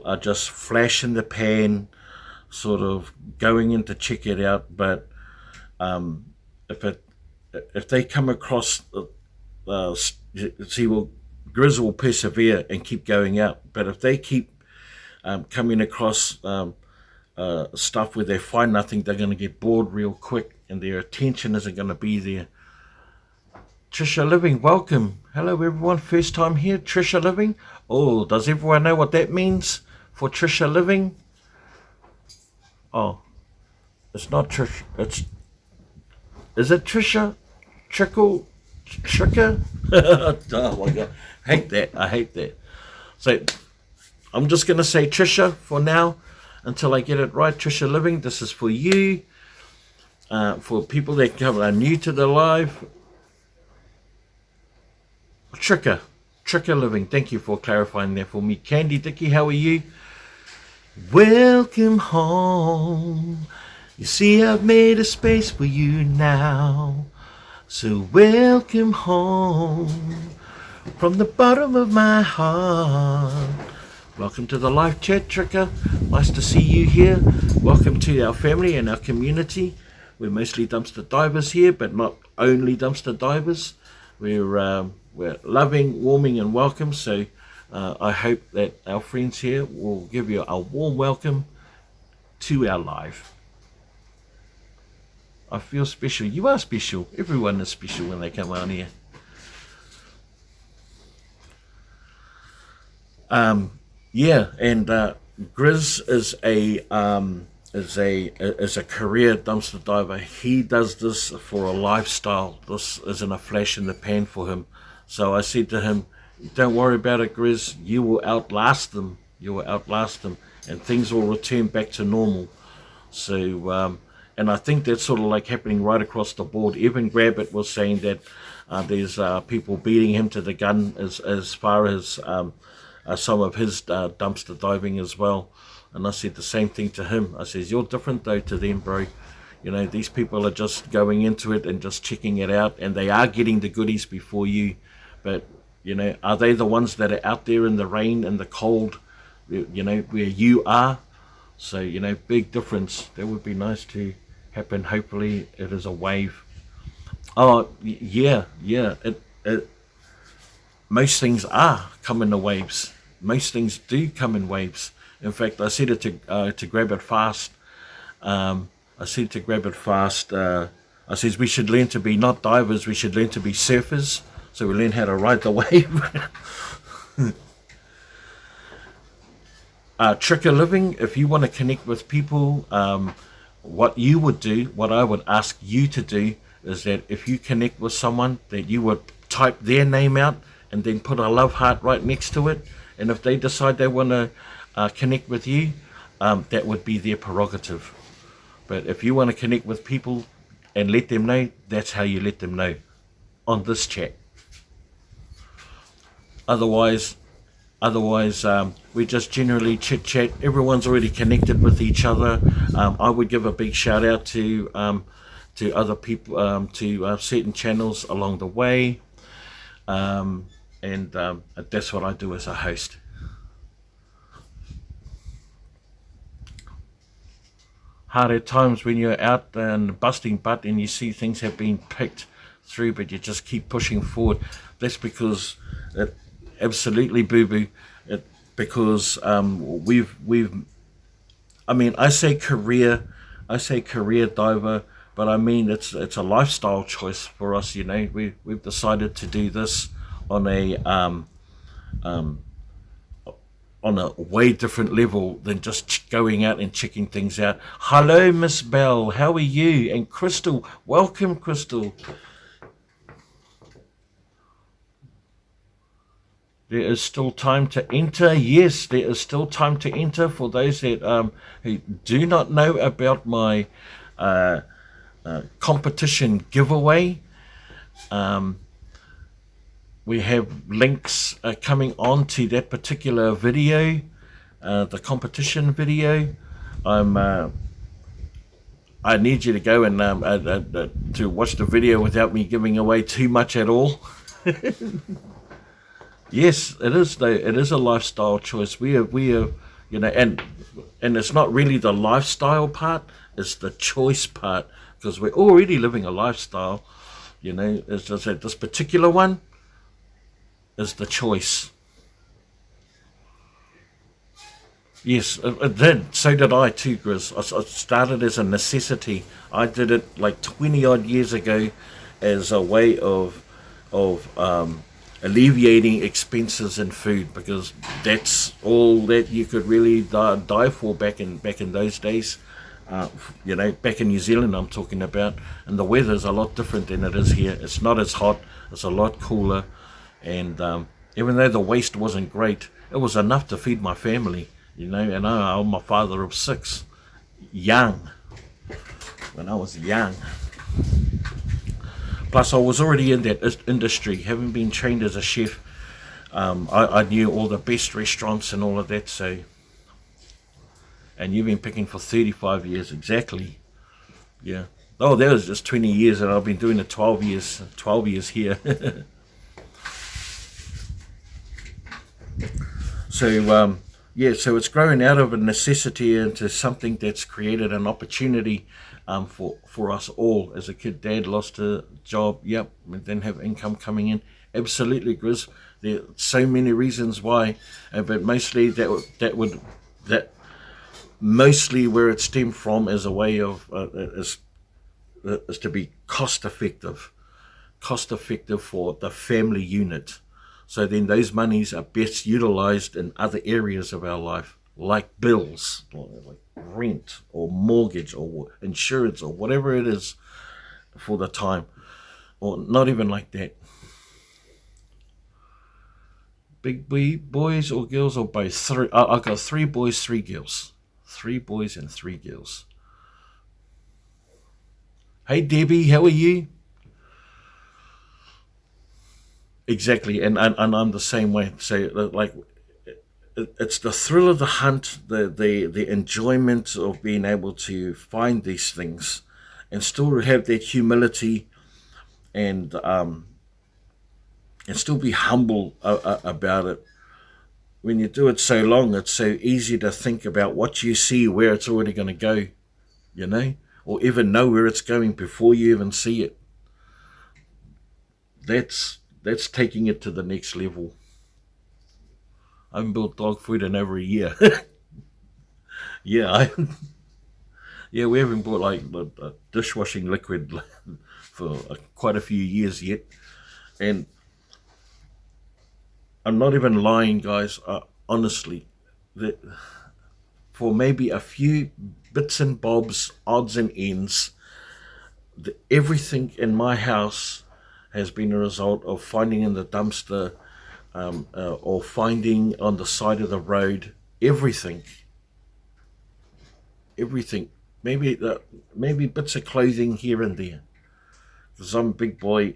are just flash in the pan, sort of going in to check it out, but if they come across Grizz will persevere and keep going out, but if they keep coming across stuff where they find nothing, they're going to get bored real quick and their attention isn't going to be there. Trisha Living, welcome. Hello everyone, first time here, Trisha Living. Oh, does everyone know what that means for Trisha Living? Oh, it's not Trisha, is it Trisha? Tricker? Oh my God, I hate that. So I'm just going to say Trisha for now until I get it right. Trisha Living, this is for you. For people that are new to the live. Tricker Living, thank you for clarifying that for me. Candy Dicky, how are you? Welcome home. You see, I've made a space for you now. So welcome home from the bottom of my heart. Welcome to the live chat, Tricker. Nice to see you here. Welcome to our family and our community. We're mostly dumpster divers here, but not only dumpster divers. We're loving, warming, and welcome. So I hope that our friends here will give you a warm welcome to our live. I feel special. You are special. Everyone is special when they come on here. Grizz is a career dumpster diver. He does this for a lifestyle. This isn't a flash in the pan for him. So I said to him, don't worry about it, Grizz. You will outlast them. And things will return back to normal. So, and I think that's sort of like happening right across the board. Evan Grabbit was saying that there's people beating him to the gun as far as some of his dumpster diving as well. And I said the same thing to him. I says, you're different though to them, bro. You know, these people are just going into it and just checking it out, and they are getting the goodies before you. But, you know, are they the ones that are out there in the rain and the cold, you know, where you are? So, you know, big difference. That would be nice to happen. Hopefully it is a wave. Oh, yeah. Most things are coming in waves. Most things do come in waves. In fact, I said it to grab it fast. I says we should learn to be not divers, we should learn to be surfers. So we learn how to ride the wave. Tricker Living, if you want to connect with people, what you would do, what I would ask you to do, is that if you connect with someone, that you would type their name out and then put a love heart right next to it. And if they decide they want to connect with you, that would be their prerogative. But if you want to connect with people and let them know, that's how you let them know on this chat. Otherwise, we just generally chit chat. Everyone's already connected with each other. I would give a big shout out to other people, to certain channels along the way, and that's what I do as a host. Hard at times when you're out and busting butt and you see things have been picked through, but you just keep pushing forward. That's because it, absolutely, boo-boo, because we've I mean, I say career diver, but I mean it's a lifestyle choice for us. You know, we've decided to do this on a on a way different level than just going out and checking things out. Hello, Miss Bell. How are you? And Crystal, welcome, Crystal. There is still time to enter. Yes, there is still time to enter for those that who do not know about my competition giveaway. We have links coming on to that particular video, the competition video. I need you to go and to watch the video without me giving away too much at all. Yes, it is though. It is a lifestyle choice. We are, you know, and it's not really the lifestyle part; it's the choice part, because we're already living a lifestyle. You know, it's just that this particular one is the choice. Yes, it did. So did I too, Grizz. I started as a necessity. I did it like 20 odd years ago as a way of alleviating expenses in food, because that's all that you could really die for back in those days. You know, back in New Zealand, I'm talking about, and the weather's a lot different than it is here. It's not as hot. It's a lot cooler, and even though the waste wasn't great, it was enough to feed my family. You know, and I'm a father of 6, young. When I was young. Plus, I was already in that industry, having been trained as a chef. I knew all the best restaurants and all of that. So, and you've been picking for 35 years exactly. Yeah. Oh, that was just 20 years, and I've been doing it 12 years. 12 years here. So, yeah. So it's growing out of a necessity into something that's created an opportunity. For us all. As a kid, Dad lost a job, yep, and then have income coming in. Absolutely, Grizz. There are so many reasons why, but mostly that mostly where it stemmed from is a way of is to be cost effective for the family unit. So then those monies are best utilized in other areas of our life, like bills, like rent or mortgage or insurance or whatever it is for the time, or not even like that. Big boys or girls or both? Three. I've got 3 boys, 3 girls. 3 boys and 3 girls. Hey Debbie, how are you? Exactly, and I'm the same way. So like, it's the thrill of the hunt, the enjoyment of being able to find these things, and still have that humility, and still be humble about it. When you do it so long, it's so easy to think about what you see, where it's already going to go, you know, or even know where it's going before you even see it. That's taking it to the next level. I haven't built dog food in over a year. Yeah, we haven't bought like a dishwashing liquid for quite a few years yet, and I'm not even lying, guys. Honestly, that for maybe a few bits and bobs, odds and ends, everything in my house has been a result of finding in the dumpster, or finding on the side of the road. Everything. Maybe bits of clothing here and there. Because I'm a big boy,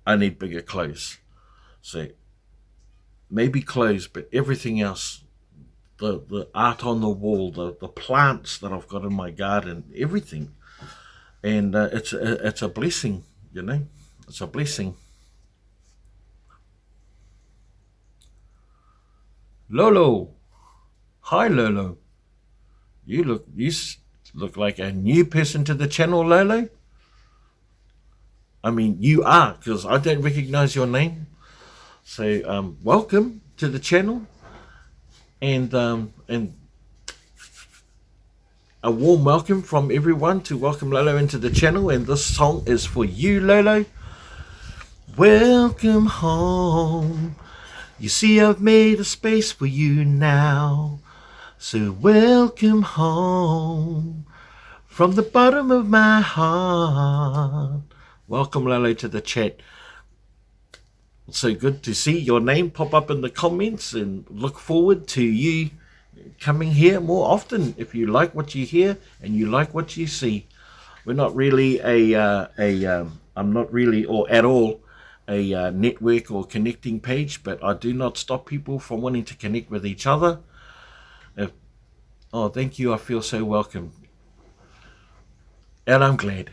I need bigger clothes. So maybe clothes, but everything else, the art on the wall, the plants that I've got in my garden, everything, and it's a blessing, you know. It's a blessing. Lolo, hi Lolo. You look like a new person to the channel, Lolo. I mean, you are, because I don't recognize your name. So welcome to the channel, and a warm welcome from everyone to welcome Lolo into the channel. And this song is for you, Lolo. Welcome home. You see, I've made a space for you now. So welcome home from the bottom of my heart. Welcome, Lolo, to the chat. So good to see your name pop up in the comments, and look forward to you coming here more often if you like what you hear and you like what you see. We're not really I'm not really or at all a network or connecting page, but I do not stop people from wanting to connect with each other. Oh, thank you. I feel so welcome. And I'm glad.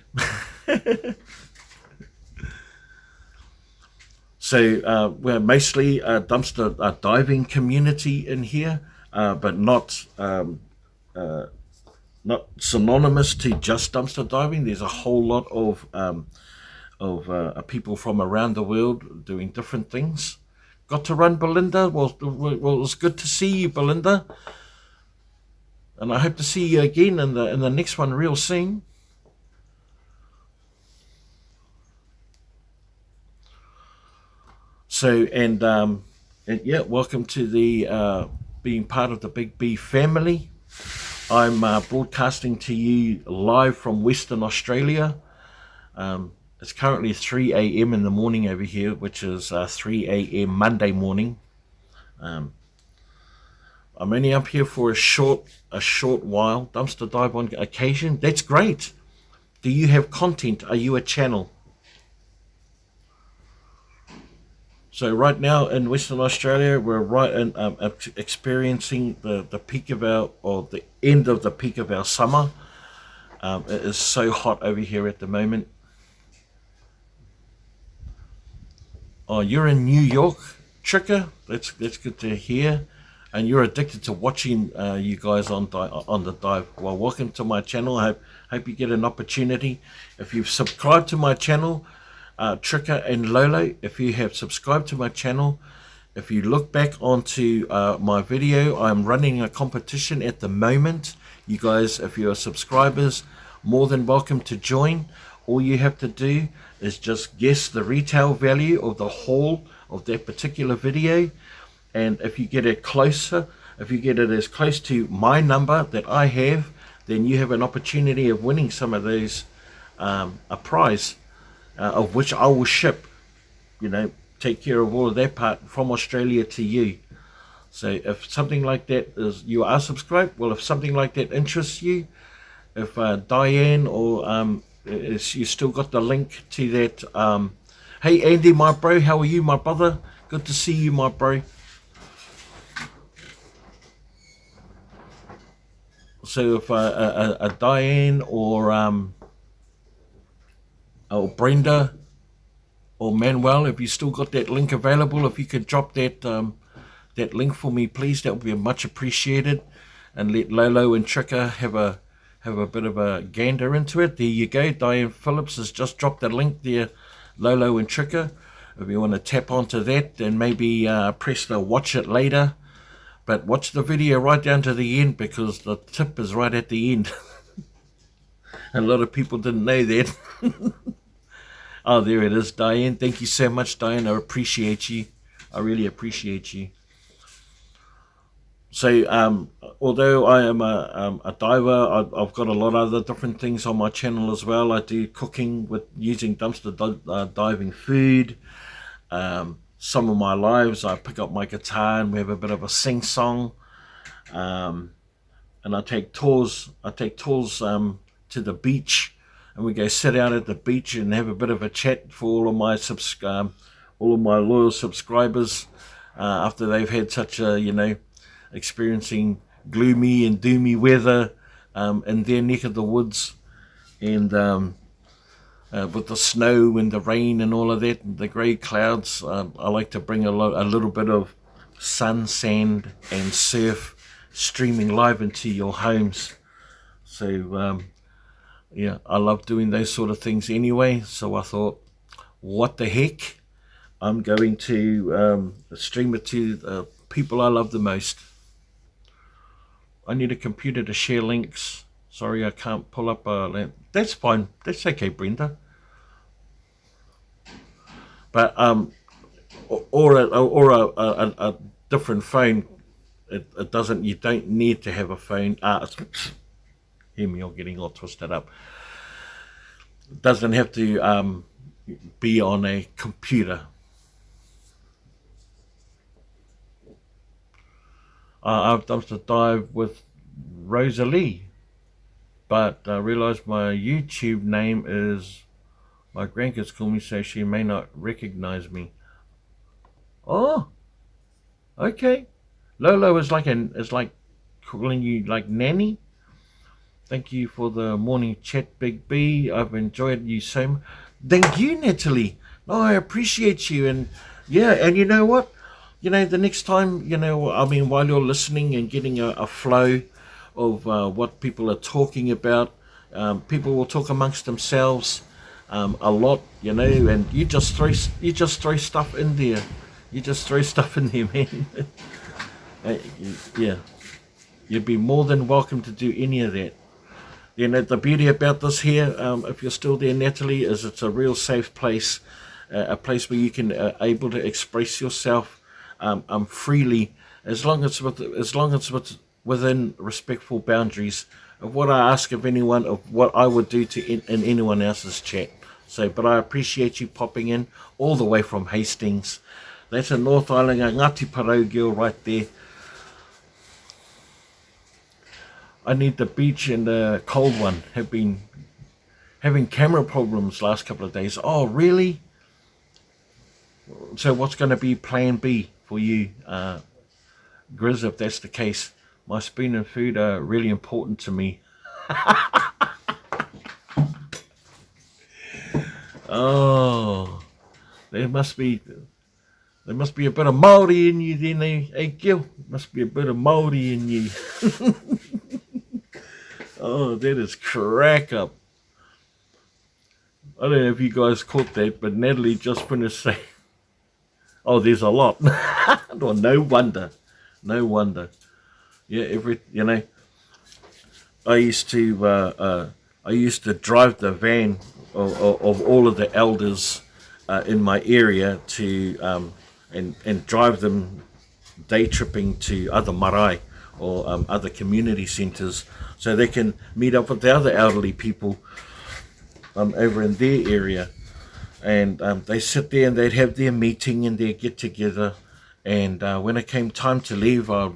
So we're mostly a dumpster diving community in here, but not synonymous to just dumpster diving. There's a whole lot of people from around the world doing different things. Got to run, Belinda. Well, it was good to see you, Belinda, and I hope to see you again in the next one real soon. So and yeah, welcome to the being part of the Big B family. I'm broadcasting to you live from Western Australia. It's currently 3 a.m. in the morning over here, which is 3 a.m. Monday morning. I'm only up here for a short while. Dumpster dive on occasion. That's great. Do you have content? Are you a channel? So right now in Western Australia, we're right in experiencing the peak of the end of the peak of our summer. It is so hot over here at the moment. Oh, you're in New York, Tricker. That's good to hear. And you're addicted to watching you guys on the dive. Well, welcome to my channel. I hope you get an opportunity. If you've subscribed to my channel, Tricker and Lolo, if you have subscribed to my channel, if you look back onto my video, I'm running a competition at the moment. You guys, if you're subscribers, more than welcome to join. All you have to do is just guess the retail value of the haul of that particular video, and if you get it closer, if you get it as close to my number that I have, then you have an opportunity of winning some of those, a prize. Of which I will ship, take care of all of that part from Australia to you. So if something like that is, you are subscribed, well, if something like that interests you, if Diane or you still got the link to that. Hey Andy, my bro, how are you, my brother? Good to see you, my bro. So if a Diane or Brenda or Manuel, if you still got that link available, if you could drop that that link for me, please, that would be much appreciated, and let Lolo and Tricker have a bit of a gander into it. There you go. Diane Phillips has just dropped the link there, Lolo and Tricker. If you want to tap onto that, then maybe press the watch it later, but watch the video right down to the end, because the tip is right at the end. A lot of people didn't know that. Oh, there it is, Diane. Thank you so much, Diane. I appreciate you. I really appreciate you. So, although I am a diver, I've got a lot of other different things on my channel as well. I do cooking with using dumpster diving food. Some of my lives, I pick up my guitar and we have a bit of a sing-song. And I take tours. To the beach, and we go sit out at the beach and have a bit of a chat for all of my loyal subscribers after they've had such a experiencing gloomy and doomy weather in their neck of the woods, and with the snow and the rain and all of that and the grey clouds. I like to bring a little bit of sun, sand and surf streaming live into your homes. So yeah, I love doing those sort of things anyway, so I thought what the heck, I'm going to stream it to the people I love the most. I need a computer to share links. Sorry, I can't pull up a... That's fine. That's okay, Brenda. But or a different phone. It doesn't. You don't need to have a phone. Hear me, I'm getting all twisted up. It doesn't have to be on a computer. I've done to dive with Rosalie, but I realised my YouTube name is... My grandkids call me, so she may not recognise me. Oh, okay. Lolo is like calling you like nanny. Thank you for the morning chat, Big B. I've enjoyed you so much. Thank you, Natalie. No, I appreciate you. And yeah, and you know what? You know, the next time, you know, I mean, while you're listening and getting a flow of what people are talking about, people will talk amongst themselves a lot, you know, and you just throw stuff in there. You just throw stuff in there, man. Yeah, you'd be more than welcome to do any of that. You know, the beauty about this here, if you're still there, Natalie, is it's a real safe place, a place where you can able to express yourself freely, as long as it's within respectful boundaries of what I ask of anyone, of what I would do to in anyone else's chat. So, but I appreciate you popping in all the way from Hastings. That's a North Island Ngati Parau girl right there. I need the beach and the cold one. Have been having camera problems last couple of days. Oh, really? So what's going to be plan B for you, Grizz, if that's the case? My spoon and food are really important to me. Oh, there must be a bit of Māori in you then, eh, Gil? Must be a bit of Māori in you. Oh, that is crack up. I don't know if you guys caught that, but Natalie just finished saying, oh, there's a lot. Oh, no wonder. No wonder. Yeah, you know, I used to drive the van of all of the elders in my area to and drive them day tripping to other marae or other community centres, so they can meet up with the other elderly people over in their area. And they sit there and they'd have their meeting and their get together. And when it came time to leave, I'd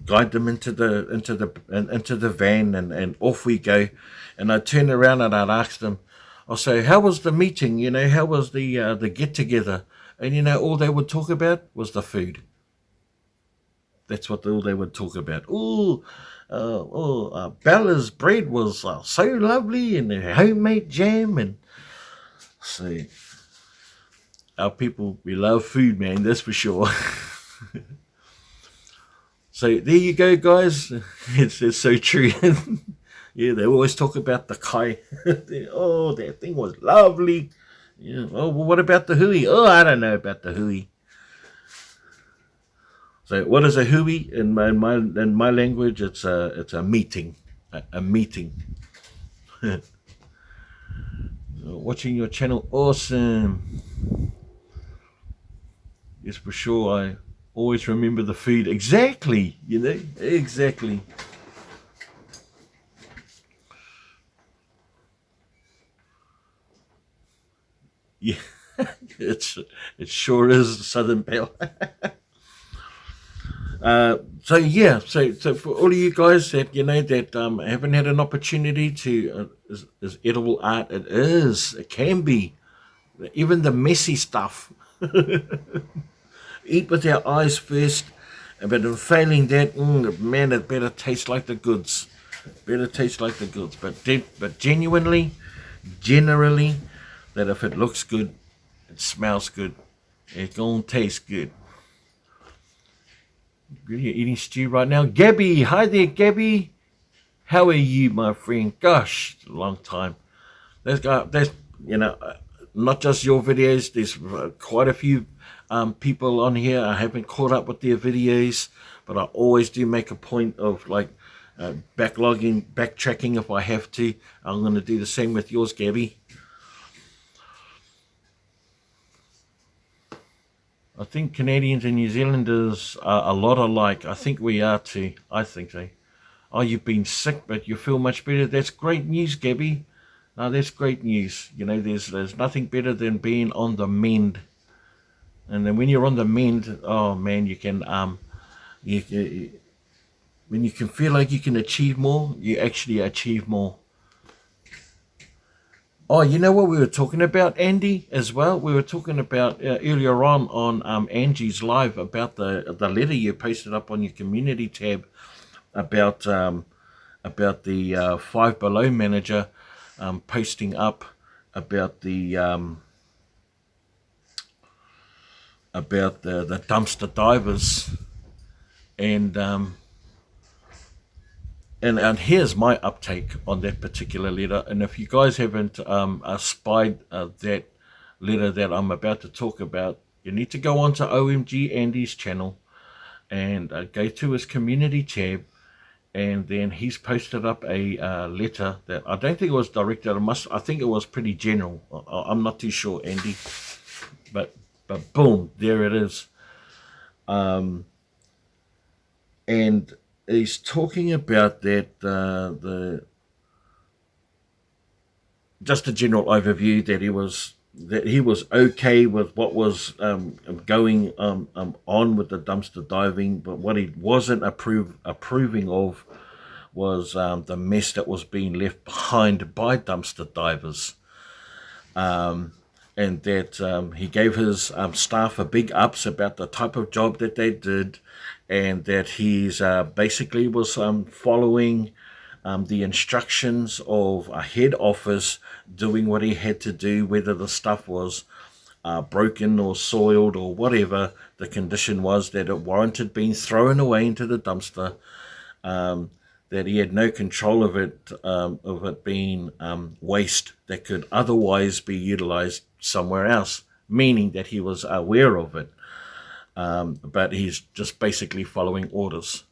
guide them into the van, and off we go. And I'd turn around and I'd ask them, I'll say, how was the meeting? You know, how was the get together? And you know, all they would talk about was the food. That's what all they would talk about. Bella's bread was so lovely, and her homemade jam. And so our people, we love food, man, that's for sure. So there you go, guys. It's so true. Yeah, they always talk about the kai. Oh, that thing was lovely. Yeah. Oh, well, what about the hui? Oh, I don't know about the hui. So what is a hui in my language? It's a meeting, a meeting. Watching your channel, awesome. Yes, for sure. I always remember the food. Exactly, you know, exactly. Yeah, it sure is Southern Belle. So yeah, so for all of you guys that, you know, that haven't had an opportunity to is edible art, it can be, even the messy stuff. Eat with our eyes first, but in failing that, man, it better taste like the goods. Better taste like the goods. But genuinely, generally, that if it looks good, it smells good, it's gonna taste good. You're eating stew right now. Gabby, hi there, Gabby. How are you, my friend? Gosh, a long time. That's you know, not just your videos. There's quite a few people on here. I haven't caught up with their videos, but I always do make a point of like backtracking if I have to. I'm going to do the same with yours, Gabby. I think Canadians and New Zealanders are a lot alike. I think we are too. I think so. Oh, you've been sick, but you feel much better. That's great news, Gabby. No, that's great news. You know, there's nothing better than being on the mend. And then when you're on the mend, oh man, you can when you can feel like you can achieve more, you actually achieve more. Oh, you know what we were talking about, Andy, as well? We were talking about earlier on Angie's live about the letter you posted up on your community tab about the Five Below manager posting up about the dumpster divers, and here's my uptake on that particular letter. And if you guys haven't spied that letter that I'm about to talk about, you need to go onto OMG Andy's channel and go to his community tab, and then he's posted up a letter that I don't think it was directed. I think it was pretty general. I'm not too sure, Andy, but boom, there it is. And he's talking about that just a general overview that he was okay with what was going on with the dumpster diving, but what he wasn't approving of was the mess that was being left behind by dumpster divers. And that he gave his staff a big ups about the type of job that they did, and that he's basically was following the instructions of a head office, doing what he had to do, whether the stuff was broken or soiled or whatever the condition was, that it warranted being thrown away into the dumpster, that he had no control of it being waste that could otherwise be utilized somewhere else, meaning that he was aware of it, but he's just basically following orders.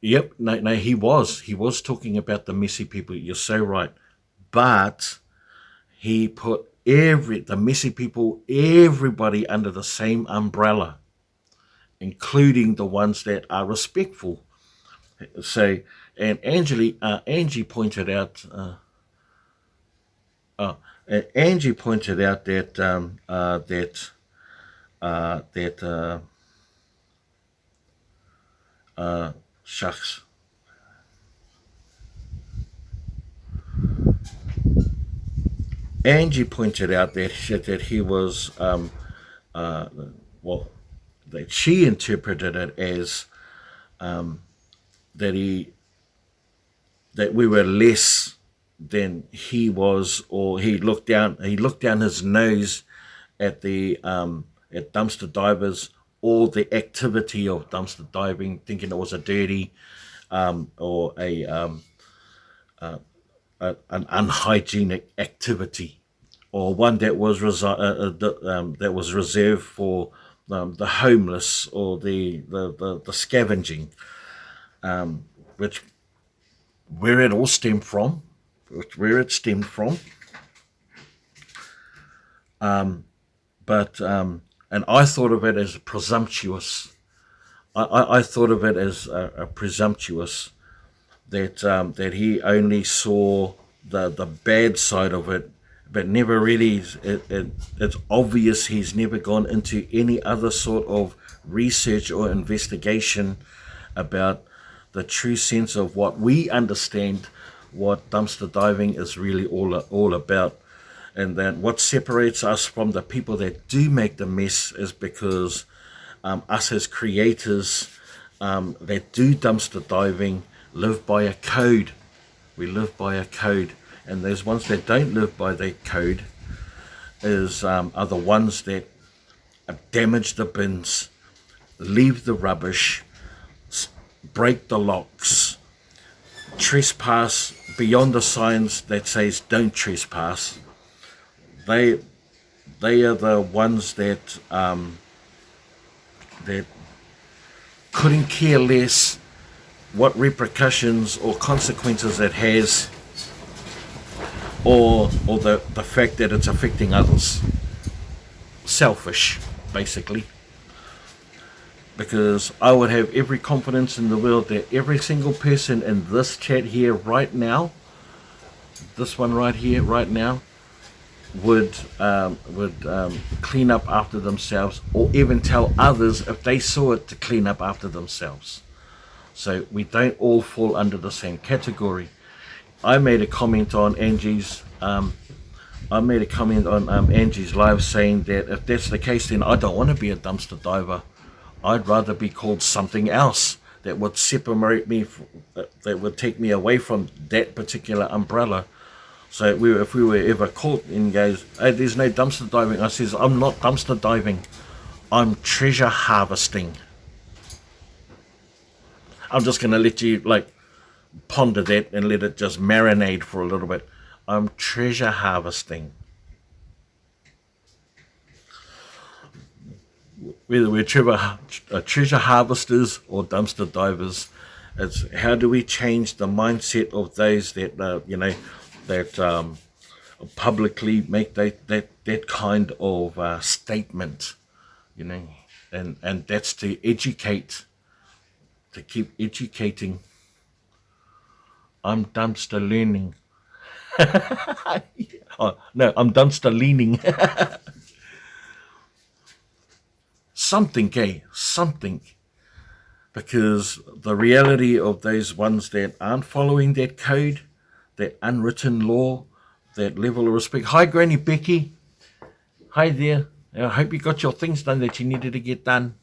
Yep, no, he was talking about the messy people. You're so right, but he put the messy people, everybody under the same umbrella, including the ones that are respectful. So, and Angie pointed out. Angie pointed out that shucks. Angie pointed out that he was that she interpreted it as that we were less than he was, or he looked down his nose at the at dumpster divers, or the activity of dumpster diving, thinking it was a dirty or an unhygienic activity, or one that was reserved for the homeless, or the scavenging, which where it all stemmed from. And I thought of it as presumptuous. I thought of it as a presumptuous, that he only saw the bad side of it, but never really. It's obvious he's never gone into any other sort of research or investigation about the true sense of what we understand what dumpster diving is really all about. And that what separates us from the people that do make the mess is because us as creators that do dumpster diving live by a code. We live by a code, and those ones that don't live by that code are the ones that damage the bins, leave the rubbish, break the locks, trespass beyond the signs that says don't trespass. They are the ones that that couldn't care less what repercussions or consequences it has, or the fact that it's affecting others. Selfish, basically. Because I would have every confidence in the world that every single person in this chat here right now, this one right here right now, would clean up after themselves, or even tell others if they saw it to clean up after themselves. So we don't all fall under the same category. I made a comment on Angie's Angie's live saying that if that's the case, then I don't want to be a dumpster diver. I'd rather be called something else that would separate me, that would take me away from that particular umbrella. So if we were ever caught and goes, hey, there's no dumpster diving, I says, I'm not dumpster diving, I'm treasure harvesting. I'm just going to let you ponder that and let it just marinate for a little bit. I'm treasure harvesting. Whether we're treasure harvesters or dumpster divers, it's how do we change the mindset of those that that publicly make that kind of statement, and that's to educate, to keep educating. I'm dumpster learning. Oh, no, I'm dumpster leaning. Something, something. Because the reality of those ones that aren't following that code, that unwritten law, that level of respect. Hi, Granny Becky. Hi there. I hope you got your things done that you needed to get done.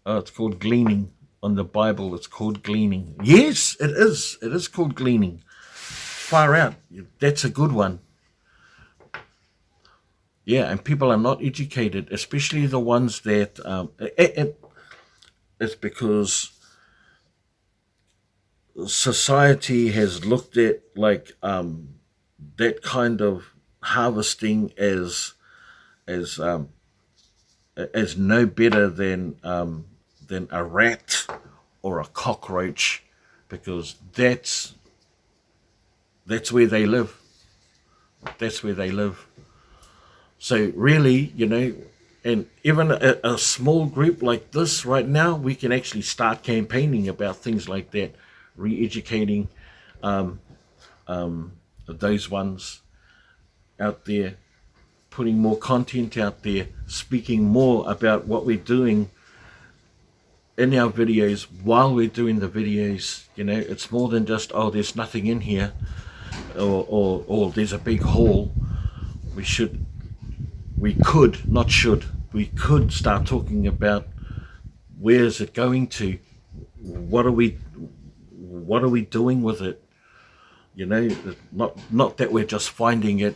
Oh, it's called gleaning. On the Bible, it's called gleaning. Yes, it is. It is called gleaning. Far out. That's a good one. Yeah, and people are not educated, especially the ones that... it's because society has looked at that kind of harvesting as no better than a rat or a cockroach, because that's where they live. That's where they live. So really, and even a small group like this right now, we can actually start campaigning about things like that, re-educating those ones out there, putting more content out there, speaking more about what we're doing in our videos while we're doing the videos. It's more than just, oh, there's nothing in here, or there's a big hole. We could start talking about where is it going to, what are we doing with it, not that we're just finding it.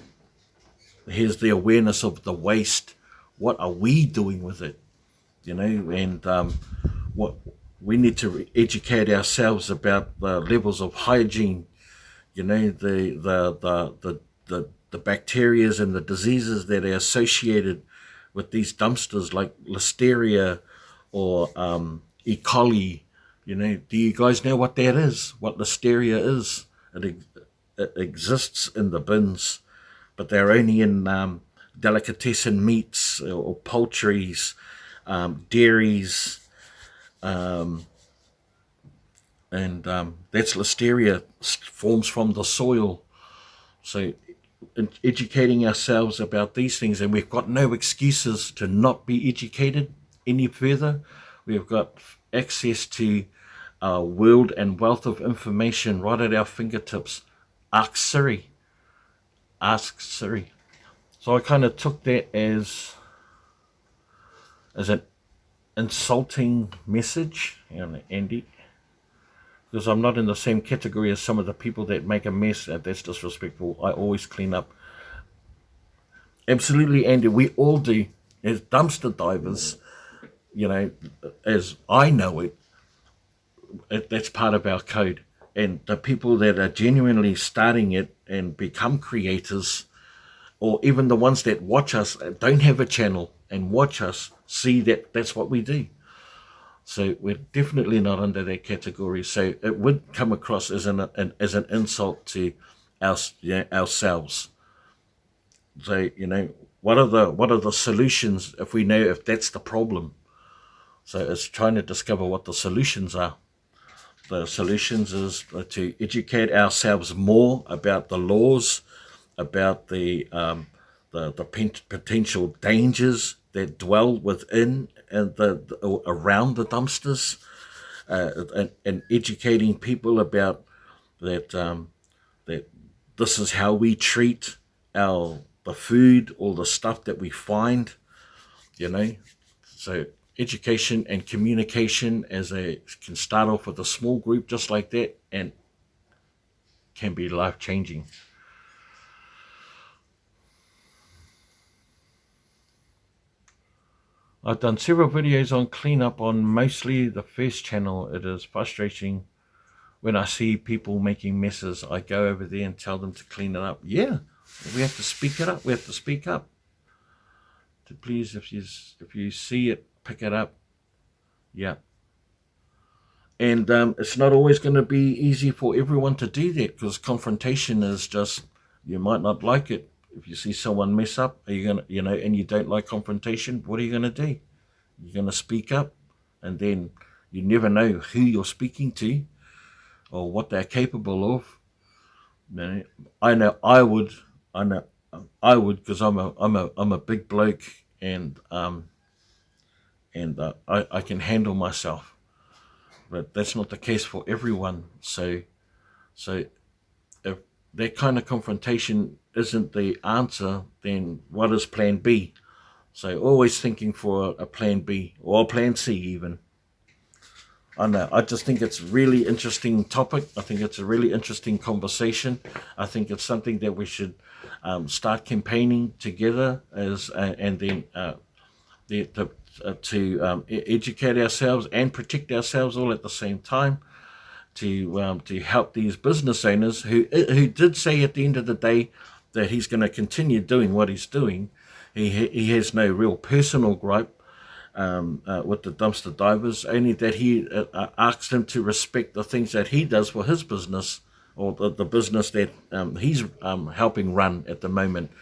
Here's the awareness of the waste. What are we doing with it? And what we need to educate ourselves about the levels of hygiene, the bacteria and the diseases that are associated with these dumpsters, like listeria or E. coli. Do you guys know what that is? What listeria is? It exists in the bins, but they're only in delicatessen meats or poultries, dairies, and that's listeria, forms from the soil. So educating ourselves about these things, and we've got no excuses to not be educated any further. We've got access to a world and wealth of information right at our fingertips. Ask Siri. Ask Siri. So I kind of took that as an insulting message, Andy, because I'm not in the same category as some of the people that make a mess. That's disrespectful. I always clean up. Absolutely, Andy, we all do. As dumpster divers, as I know it, that's part of our code. and the people that are genuinely starting it and become creators, or even the ones that watch us don't have a channel and watch us, see that that's what we do. So we're definitely not under that category. So it would come across as an insult to ourselves. So what are the solutions if we know if that's the problem? So it's trying to discover what the solutions are. The solutions is to educate ourselves more about the laws, about the potential dangers that dwell within and around the dumpsters, and educating people about that that this is how we treat the food or the stuff that we find, So education and communication can start off with a small group just like that and can be life-changing. I've done several videos on cleanup on mostly the first channel. It is frustrating when I see people making messes. I go over there and tell them to clean it up. Yeah, we have to speak it up. We have to speak up. To please, if you see it, pick it up. Yeah. And it's not always going to be easy for everyone to do that, because confrontation is just, you might not like it. If you see someone mess up, are you going to, and you don't like confrontation, what are you going to do? You're going to speak up, and then you never know who you're speaking to or what they're capable of. I know I would because I'm a big bloke, and I can handle myself. But that's not the case for everyone. So if that kind of confrontation isn't the answer, then what is plan B? So always thinking for a plan B or a plan C even. I know. I just think it's a really interesting topic. I think it's a really interesting conversation. I think it's something that we should start campaigning together and then to educate ourselves and protect ourselves all at the same time. To help these business owners who did say at the end of the day that he's going to continue doing what he's doing. He has no real personal gripe with the dumpster divers, only that he asked them to respect the things that he does for his business, or the business that he's helping run at the moment,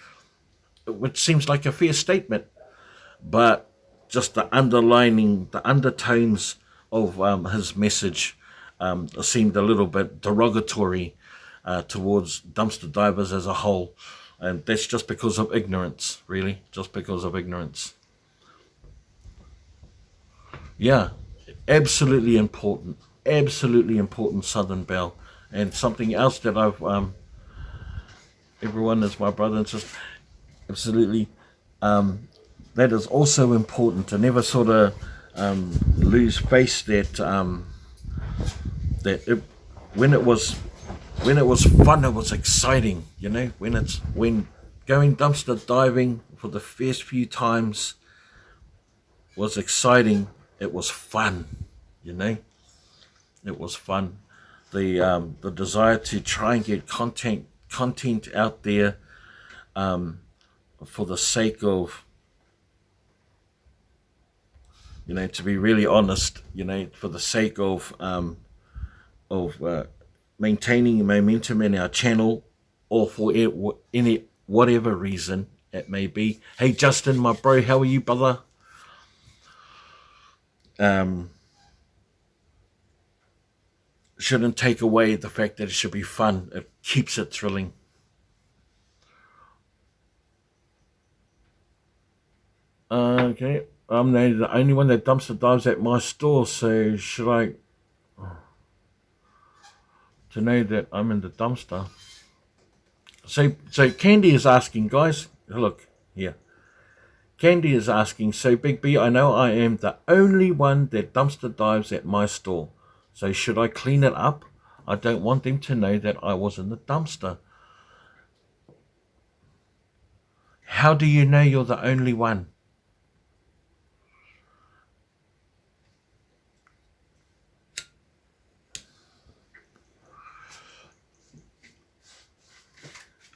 which seems like a fair statement, but just the undertones of his message seemed a little bit derogatory towards dumpster divers as a whole, and that's just because of ignorance, really, just because of ignorance. Yeah, absolutely important, Southern Belle. And something else that I've everyone is my brother and sister, absolutely. That is also important to never sort of lose face that when it was fun, it was exciting. When going dumpster diving for the first few times was exciting. It was fun, It was fun. The desire to try and get content out there for the sake of, to be really honest, for the sake of maintaining momentum in our channel, or for any whatever reason it may be. Hey Justin, my bro, how are you, brother? Shouldn't take away the fact that it should be fun. It keeps it thrilling. Okay, I'm the only one that dumpster dives at my store, so should I to know that I'm in the dumpster? So Candy is asking, guys, look here. Candy is asking, so Big B, I know I am the only one that dumpster dives at my store. So should I clean it up? I don't want them to know that I was in the dumpster. How do you know you're the only one?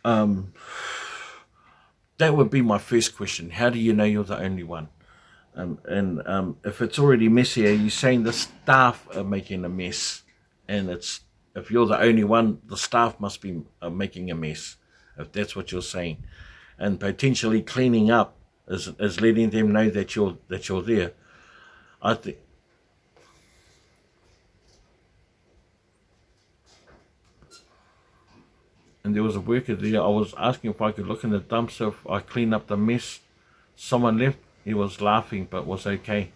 Um, that would be my first question. How do you know you're the only one? And if it's already messy, are you saying the staff are making a mess? And it's if you're the only one, the staff must be making a mess. If that's what you're saying, and potentially cleaning up is letting them know that you're there. I think. And there was a worker there. I was asking if I could look in the dumpster if I clean up the mess someone left. He was laughing, but was okay.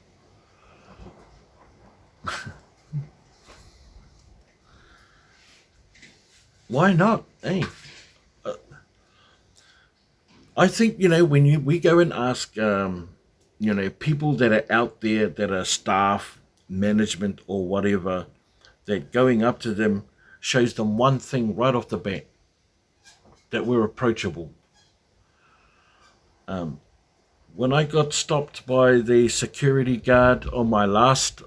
Why not? Hey, I think when we go and ask, people that are out there that are staff, management, or whatever, that going up to them shows them one thing right off the bat, that we're approachable. When I got stopped by the security guard on my last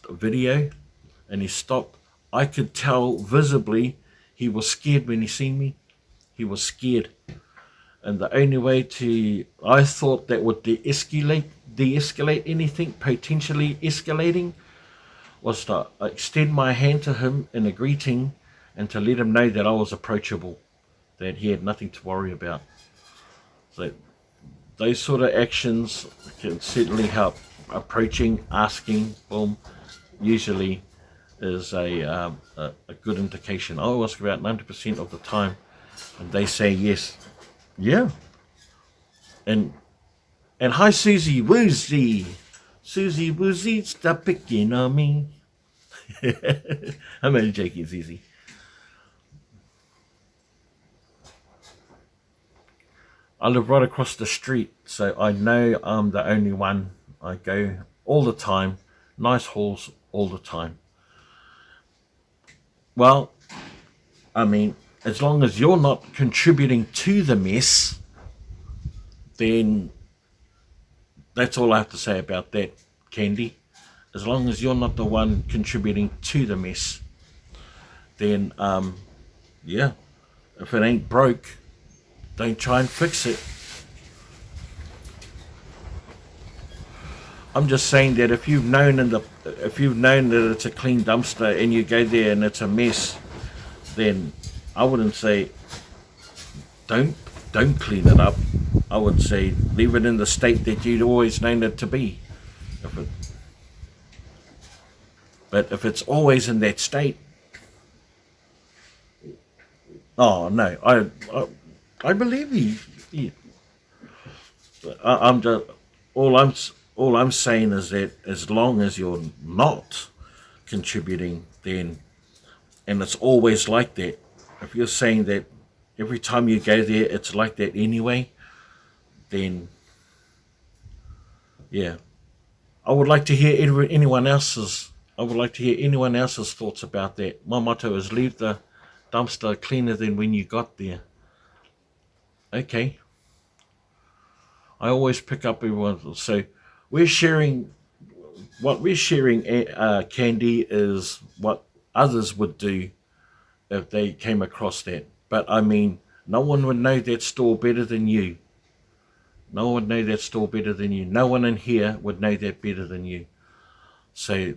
video, and he stopped, I could tell visibly he was scared when he seen me. He was scared. And the only way I thought that would de-escalate anything potentially escalating, was to extend my hand to him in a greeting and to let him know that I was approachable, that he had nothing to worry about. So those sort of actions can certainly help. Approaching, asking, boom, usually is a good indication. I ask about 90% of the time, and they say yes. Yeah. And hi, Susie Woozy. Susie Woozy, stop picking on me. I'm only joking, Susie. I live right across the street, so I know I'm the only one. I go all the time. Nice halls all the time. Well, I mean, as long as you're not contributing to the mess, then that's all I have to say about that, Candy. As long as you're not the one contributing to the mess, then yeah, if it ain't broke, don't try and fix it. I'm just saying that if you've known that it's a clean dumpster and you go there and it's a mess, then I wouldn't say don't clean it up. I would say leave it in the state that you'd always known it to be. But if it's always in that state, oh no, I believe you. I'm just all I'm saying is that as long as you're not contributing, then, and it's always like that. If you're saying that every time you go there it's like that anyway, then yeah, I would like to hear anyone else's. I would like to hear anyone else's thoughts about that. My motto is leave the dumpster cleaner than when you got there. Okay. I always pick up everyone. So we're sharing, what we're sharing, Candy, is what others would do if they came across that. But I mean, no one would know that store better than you. No one would know that store better than you. No one in here would know that better than you. So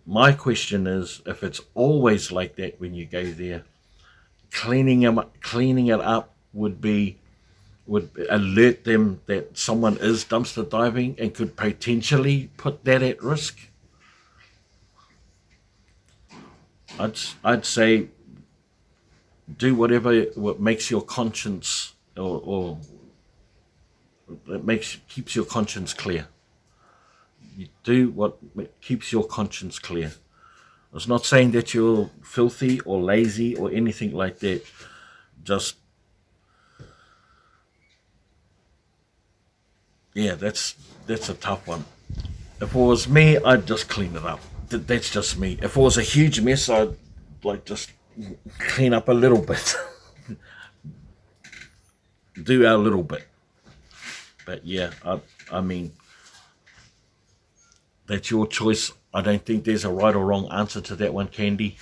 my question is, if it's always like that when you go there, cleaning it up would alert them that someone is dumpster diving and could potentially put that at risk. I'd say do whatever what makes your conscience or that keeps your conscience clear. You do what keeps your conscience clear. It's not saying that you're filthy or lazy or anything like that. Just, yeah, that's a tough one. If it was me, I'd just clean it up. That's just me. If it was a huge mess, I'd just clean up a little bit. Do our little bit. But yeah, I mean, that's your choice. I don't think there's a right or wrong answer to that one, Candy.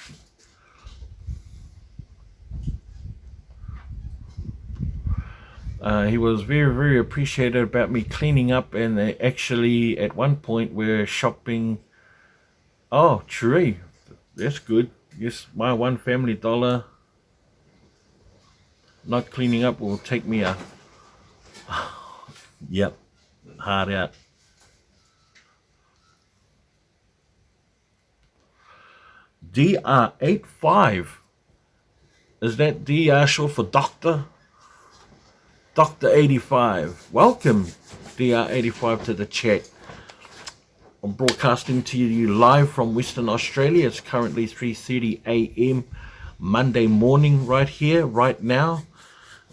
He was very, very appreciative about me cleaning up, and actually at one point we're shopping. Oh, tree. That's good. Yes, my one family dollar not cleaning up will take me a... Yep, hard out. DR85. Is that DR short for doctor? Dr. 85. Welcome, DR85, to the chat. I'm broadcasting to you live from Western Australia. It's currently 3:30 a.m. Monday morning right here, right now.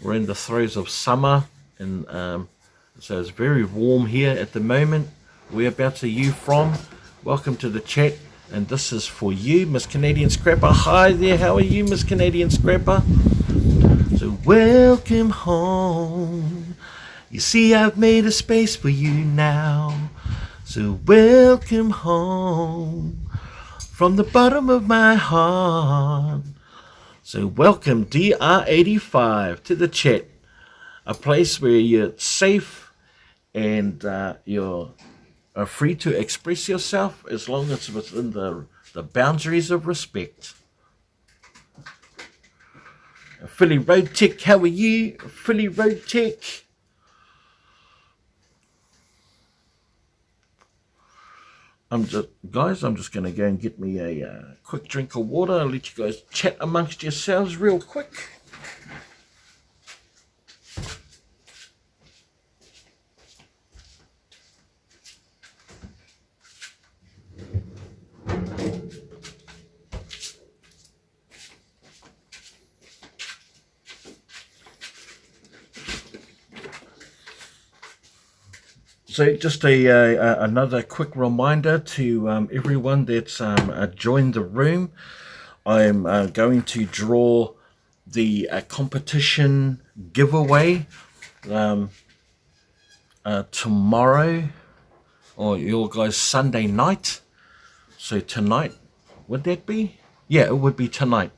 We're in the throes of summer, and so it's very warm here at the moment. Whereabouts are you from? Welcome to the chat, and this is for you, Miss Canadian Scrapper. Hi there, how are you, Miss Canadian Scrapper? So welcome home. You see, I've made a space for you now. So welcome home from the bottom of my heart. So welcome DR85 to the chat, a place where you're safe and you're free to express yourself as long as it's within the boundaries of respect. Philly Road Tech, how are you? Philly Road Tech. I'm just going to go and get me a quick drink of water. I'll let you guys chat amongst yourselves real quick. So just another quick reminder to everyone that's joined the room. I'm going to draw the competition giveaway tomorrow, or your guys' Sunday night. So tonight, would that be? Yeah, it would be tonight.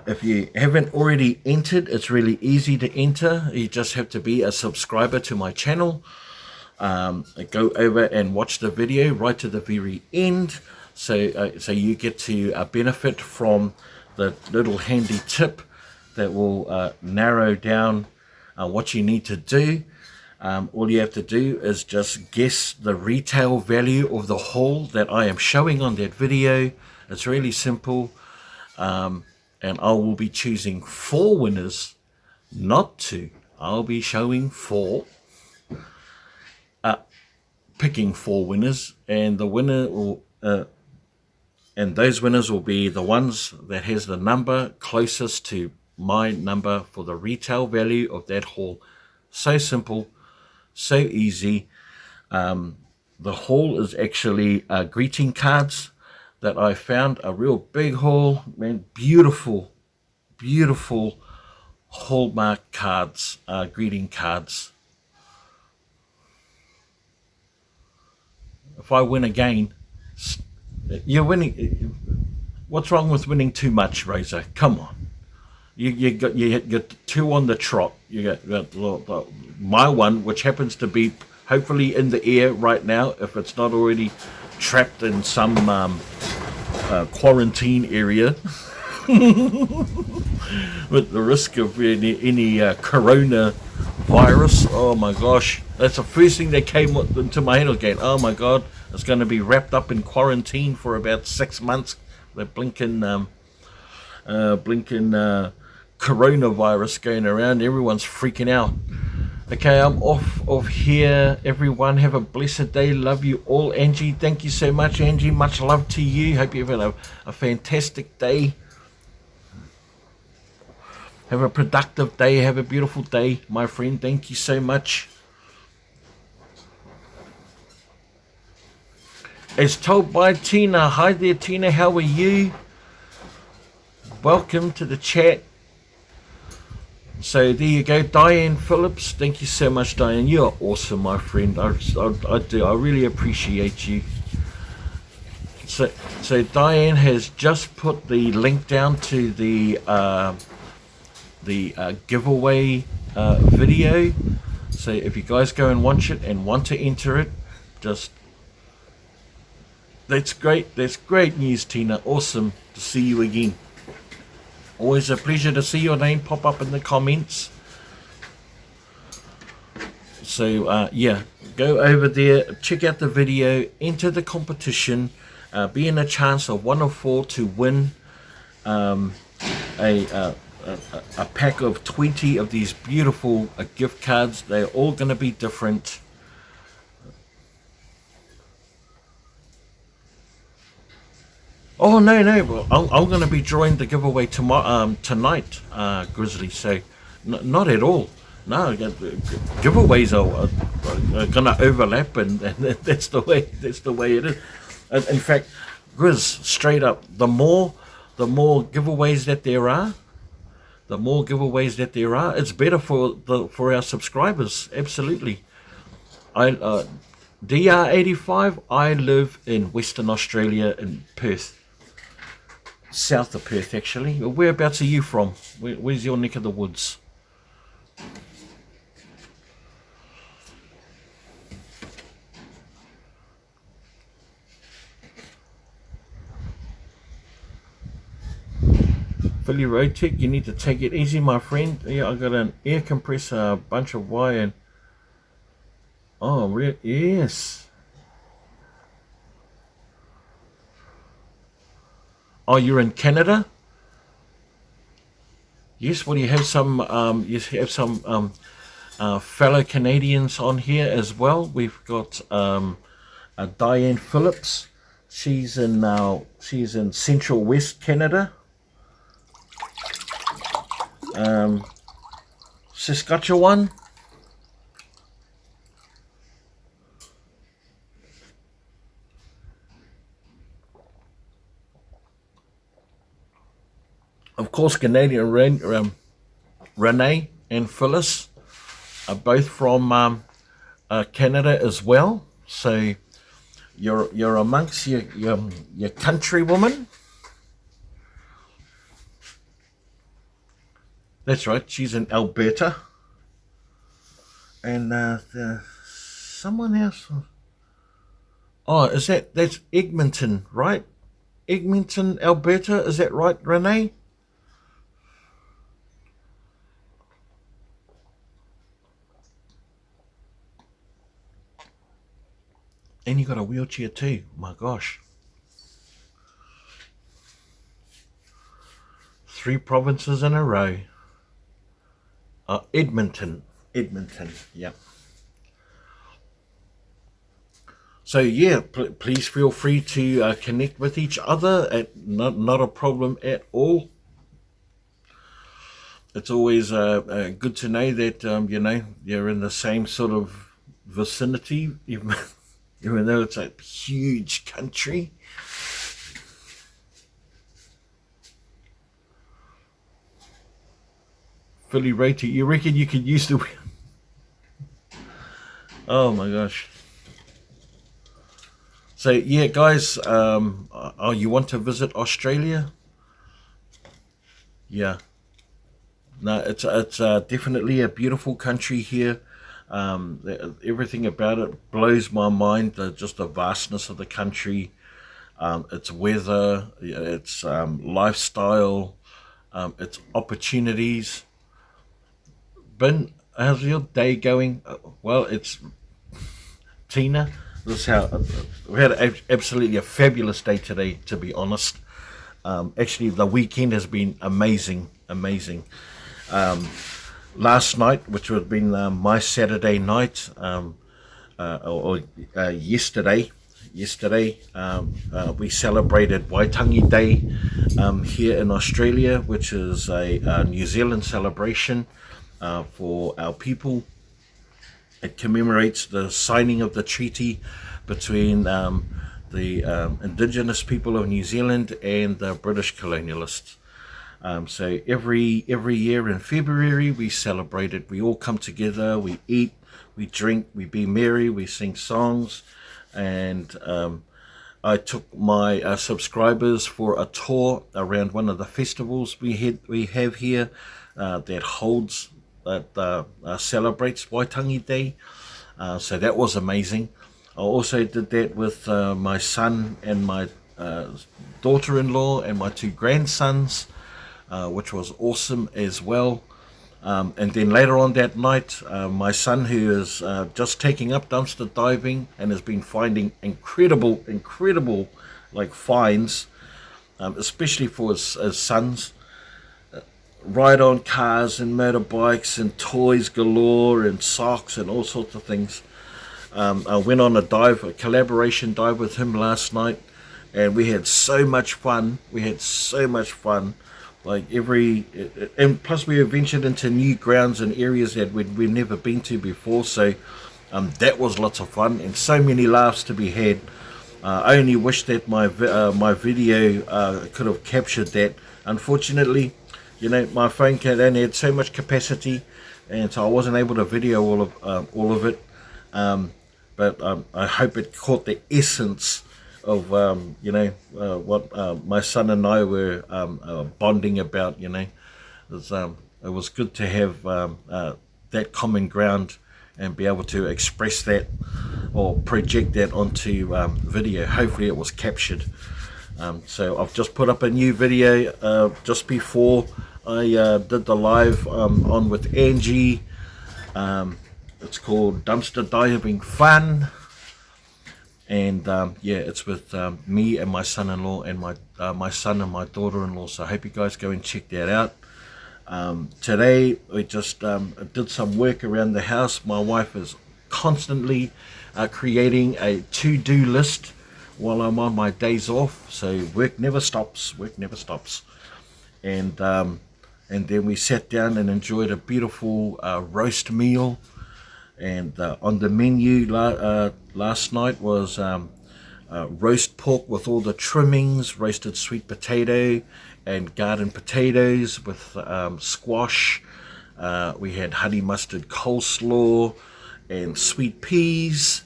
If you haven't already entered, it's really easy to enter. You just have to be a subscriber to my channel. Go over and watch the video right to the very end, so you get to benefit from the little handy tip that will narrow down what you need to do. All you have to do is just guess the retail value of the haul that I am showing on that video. It's really simple. And I will be choosing 4 winners, not 2. I'll be showing 4, picking 4 winners, and the winner will, and those winners will be the ones that has the number closest to my number for the retail value of that haul. So simple, so easy. The haul is actually greeting cards that I found, a real big haul, man, beautiful, beautiful Hallmark cards, greeting cards. If I win again, you're winning. What's wrong with winning too much, Rosa? Come on, you got 2 on the trot. You got my one, which happens to be hopefully in the air right now, if it's not already trapped in some quarantine area with the risk of any coronavirus. Oh my gosh, that's the first thing that came into my head again. Oh my god, it's going to be wrapped up in quarantine for about 6 months. The blinking coronavirus going around. Everyone's freaking out. Okay, I'm off here. Everyone, have a blessed day. Love you all. Angie, thank you so much, Angie. Much love to you. Hope you've had a fantastic day. Have a productive day. Have a beautiful day, my friend. Thank you so much. As told by Tina. Hi there, Tina. How are you? Welcome to the chat. So there you go, Diane Phillips. Thank you so much, Diane. You're awesome, my friend. I do. I really appreciate you. So Diane has just put the link down to the giveaway video. So if you guys go and watch it and want to enter it, just that's great. That's great news, Tina. Awesome to see you again. Always a pleasure to see your name pop up in the comments. So yeah, go over there, check out the video, enter the competition, be in a chance of 1 of 4 to win a pack of 20 of these beautiful gift cards. They're all going to be different. Oh no! I'm going to be drawing the giveaway tomorrow, tonight, Grizzly. So not at all. No, giveaways are going to overlap, and that's the way it is. In fact, Grizz, straight up, the more giveaways that there are, it's better for our subscribers. Absolutely. DR85. I live in Western Australia, in Perth, south of Perth, actually. Whereabouts are you from? Where's your neck of the woods? Philly Road Tech, you need to take it easy, my friend. Yeah, I got an air compressor, a bunch of wire, and oh, yes. Oh, you're in Canada? Yes. Well, you have some fellow Canadians on here as well. We've got Diane Phillips. She's in Central West Canada. Saskatchewan. Of course, Canadian Renee and Phyllis are both from Canada as well. So you're amongst your countrywoman. That's right. She's in Alberta, and someone else. Oh, that's Egmonton, right? Egmonton, Alberta. Is that right, Renee? And you got a wheelchair too. My gosh. 3 provinces in a row. Edmonton, yeah. So yeah, please feel free to connect with each other. Not a problem at all. It's always good to know that you're in the same sort of vicinity, even though it's a huge country. Philly Rate, you reckon you could use the... Oh my gosh. So yeah, guys, oh, you want to visit Australia? Yeah. No, it's definitely a beautiful country here. Everything about it blows my mind. Just the vastness of the country, its weather, its lifestyle, its opportunities. Ben, how's your day going? Well, it's Tina. This is how we had absolutely a fabulous day today, to be honest. Actually, the weekend has been amazing. Last night, which would have been my Saturday night, or yesterday, we celebrated Waitangi Day here in Australia, which is a New Zealand celebration for our people. It commemorates the signing of the treaty between the Indigenous people of New Zealand and the British colonialists. So every year in February we celebrate it. We all come together, we eat, we drink, we be merry, we sing songs, and I took my subscribers for a tour around one of the festivals we have here that holds that celebrates Waitangi Day. So that was amazing. I also did that with my son and my daughter-in-law and my two grandsons, which was awesome as well. And then later on that night, my son, who is just taking up dumpster diving and has been finding incredible like finds, especially for his sons, ride on cars and motorbikes and toys galore and socks and all sorts of things. I went on a collaboration dive with him last night, and we had so much fun. Like and plus we ventured into new grounds and areas that we've never been to before. So that was lots of fun and so many laughs to be had. I only wish that my video could have captured that. Unfortunately, my phone only had so much capacity, and so I wasn't able to video all of it. But I hope it caught the essence of what my son and I were bonding about. It was good to have that common ground and be able to express that or project that onto video. Hopefully it was captured. So I've just put up a new video just before I did the live on with Angie. It's called Dumpster Diving Fun, and it's with me and my son-in-law and my son and my daughter-in-law. So I hope you guys go and check that out. Today we just did some work around the house. My wife is constantly creating a to-do list while I'm on my days off. So work never stops. And then we sat down and enjoyed a beautiful roast meal. And on the menu last night was roast pork with all the trimmings, roasted sweet potato and garden potatoes with squash. We had honey mustard coleslaw and sweet peas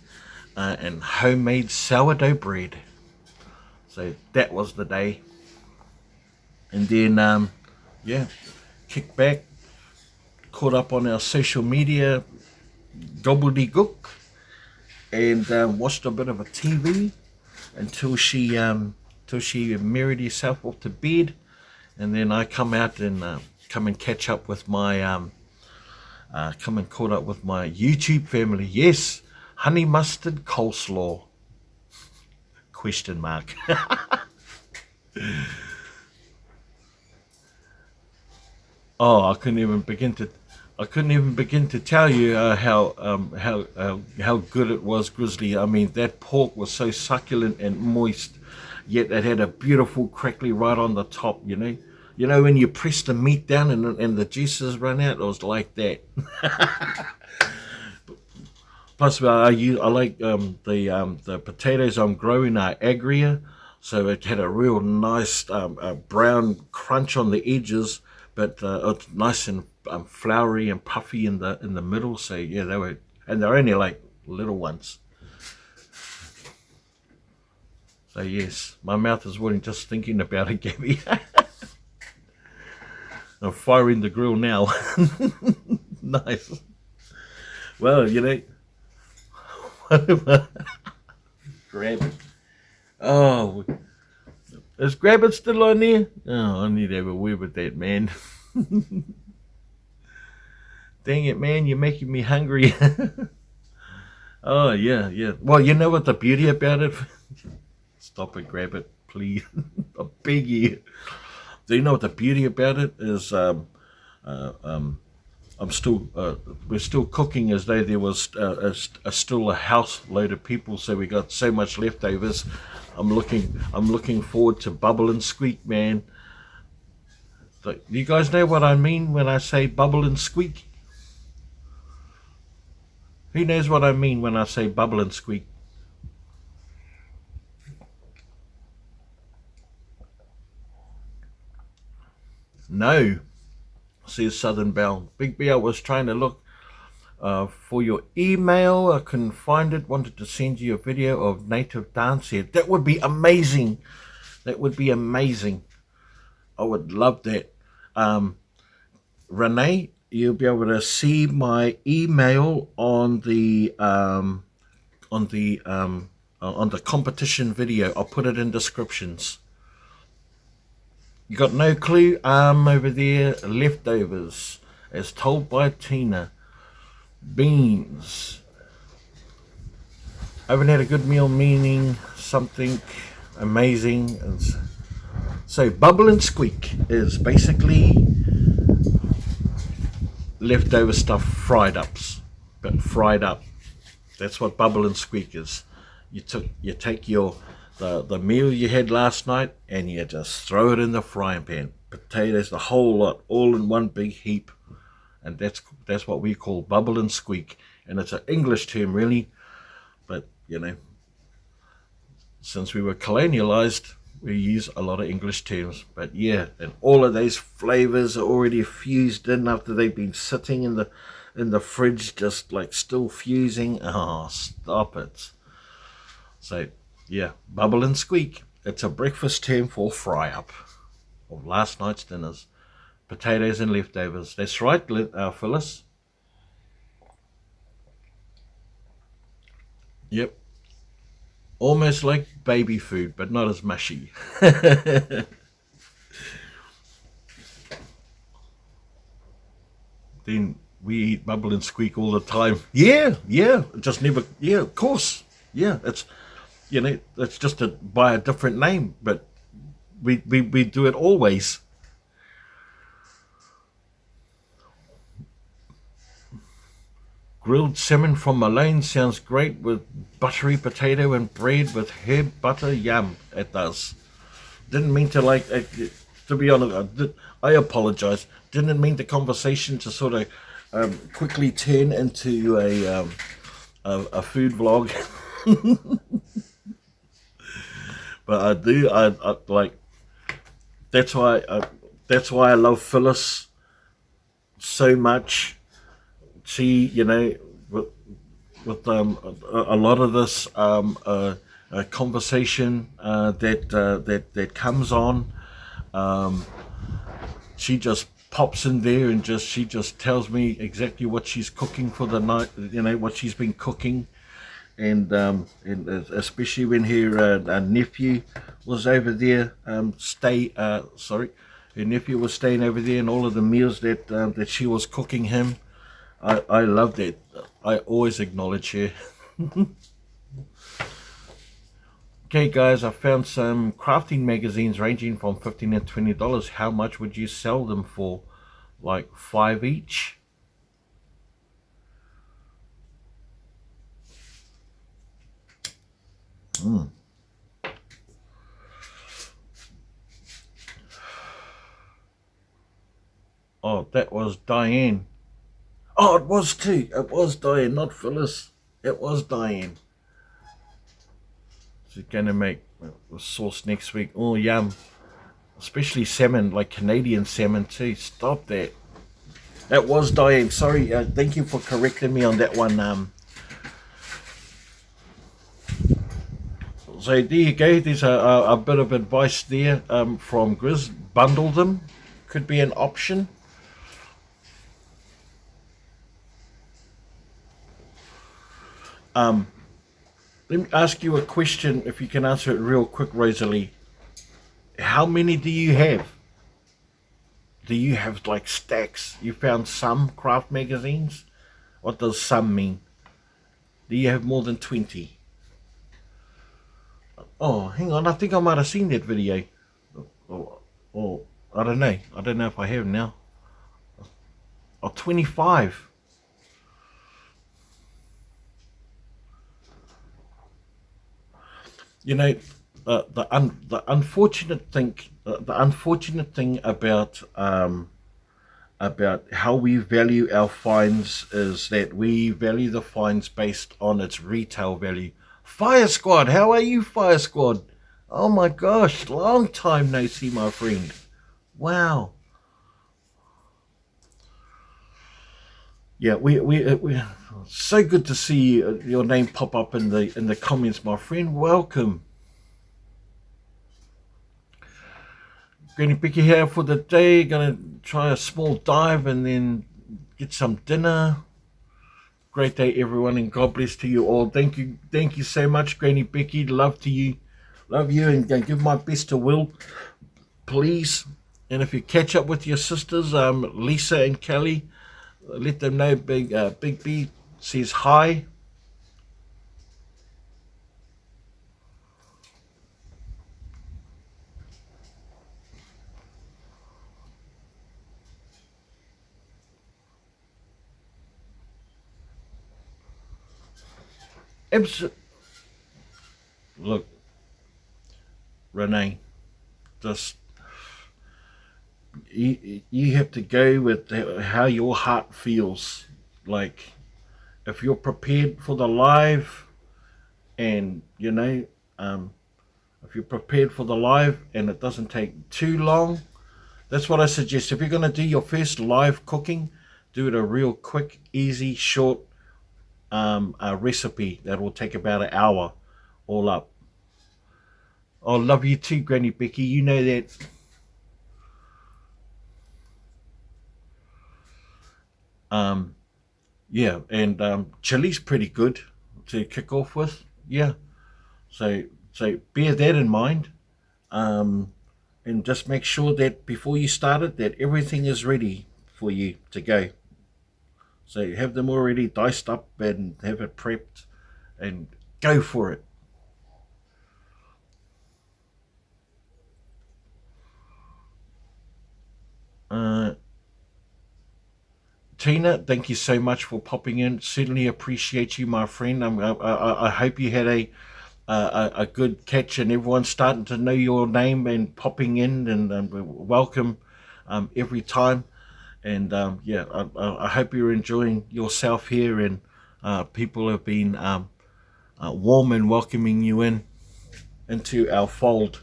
and homemade sourdough bread. So that was the day. And then, kicked back, caught up on our social media, gobbledygook, and watched a bit of a TV until she married herself off to bed, and then I come out and come and catch up with my come and caught up with my YouTube family. Yes, honey mustard coleslaw? Question mark. Oh, I couldn't even begin to tell you how good it was, Grizzly. I mean, that pork was so succulent and moist, yet it had a beautiful crackly right on the top. You know when you press the meat down and the juices run out. It was like that. Plus, I like the potatoes I'm growing are agria, so it had a real nice brown crunch on the edges, but it's nice and floury and puffy in the middle. So yeah, they're only like little ones. So yes, my mouth is watering just thinking about it, Gabby. I'm firing the grill now. Nice. Well, grab it. Oh, is grab it still on there? Oh, I need to have a word with that, man. Dang it, man, you're making me hungry. Oh, yeah. Well, you know what the beauty about it? Stop it, grab it, please. I beg you. Do you know what the beauty about it is? We're still cooking as though there was still a house load of people, so we got so much leftovers. I'm looking forward to bubble and squeak, man. So, you guys know what I mean when I say bubble and squeak? Who knows what I mean when I say bubble and squeak? No, says Southern Belle. Big Bear was trying to look For your email, I couldn't find it. Wanted to send you a video of native dance here. That would be amazing. That would be amazing. I would love that. Renee, you'll be able to see my email on the competition video. I'll put it in descriptions. You got no clue? Over there, leftovers, as told by Tina. Beans. I haven't had a good meal, meaning something amazing. So bubble and squeak is basically leftover stuff fried ups, but fried up. That's what bubble and squeak is. You take the meal you had last night and you just throw it in the frying pan. Potatoes, the whole lot, all in one big heap. And that's what we call bubble and squeak. And it's an English term, really. But, you know, since we were colonialized, we use a lot of English terms. But, yeah, and all of those flavors are already fused in after they've been sitting in the fridge, just like still fusing. Oh, stop it. So, yeah, bubble and squeak. It's a breakfast term for fry up of last night's dinners. Potatoes and leftovers. That's right, Phyllis. Yep. Almost like baby food, but not as mushy. Then we eat bubble and squeak all the time. Yeah, just never. Yeah, of course. Yeah, it's it's just by a different name, but we do it always. Grilled salmon from Malone sounds great with buttery potato and bread with herb butter. Yum, it does. Didn't mean to to be honest, I apologize. Didn't mean the conversation to sort of quickly turn into a food vlog. But I do, I like, that's why I love Phyllis so much. She, with a lot of this conversation that comes on, she just pops in there and she just tells me exactly what she's cooking for the night. What she's been cooking, and especially when her nephew was over there, her nephew was staying over there, and all of the meals that she was cooking him. I love that. I always acknowledge her. Okay, guys, I found some crafting magazines ranging from $15 and $20. How much would you sell them for? Like $5 each? Oh, that was Diane. Oh, it was too. It was Diane, not Phyllis. It was Diane. She's going to make a sauce next week. Oh, yum. Especially salmon, like Canadian salmon too. Stop that. That was Diane. Sorry. Thank you for correcting me on that one. So there you go. There's a bit of advice there from Grizz. Bundle them. Could be an option. Let me ask you a question, if you can answer it real quick, Rosalie. How many do you have? Do you have like stacks? You found some craft magazines? What does some mean? Do you have more than 20? Oh, hang on. I think I might have seen that video. Oh, I don't know. I don't know if I have now. Oh, 25. The unfortunate thing about how we value our finds is that we value the finds based on its retail value. Fire Squad, how are you, Fire Squad? Oh my gosh, long time no see, my friend. Wow. yeah, we so good to see your name pop up in the comments, my friend. Welcome. Granny Becky here for the day. Gonna try a small dive and then get some dinner. Great day, everyone, and God bless to you all. Thank you so much, Granny Becky. Love you, and give my best to Will, please. And if you catch up with your sisters, Lisa and Kelly, let them know Big B says hi. Look, Renee, just you have to go with how your heart feels. Like, if you're prepared for the live, and if you're prepared for the live and it doesn't take too long, that's what I suggest. If you're going to do your first live cooking, do it a real quick, easy, short recipe that will take about an hour all up. Oh, love you too, Granny Becky. You know that. Yeah, and chili's pretty good to kick off with. Yeah, so bear that in mind, and just make sure that before you start it, that everything is ready for you to go. So have them already diced up and have it prepped, and go for it. Uh, Tina, thank you so much for popping in. Certainly appreciate you, my friend. I hope you had a good catch, and everyone's starting to know your name and popping in, and welcome every time. And yeah, I hope you're enjoying yourself here, and people have been warm and welcoming you into our fold.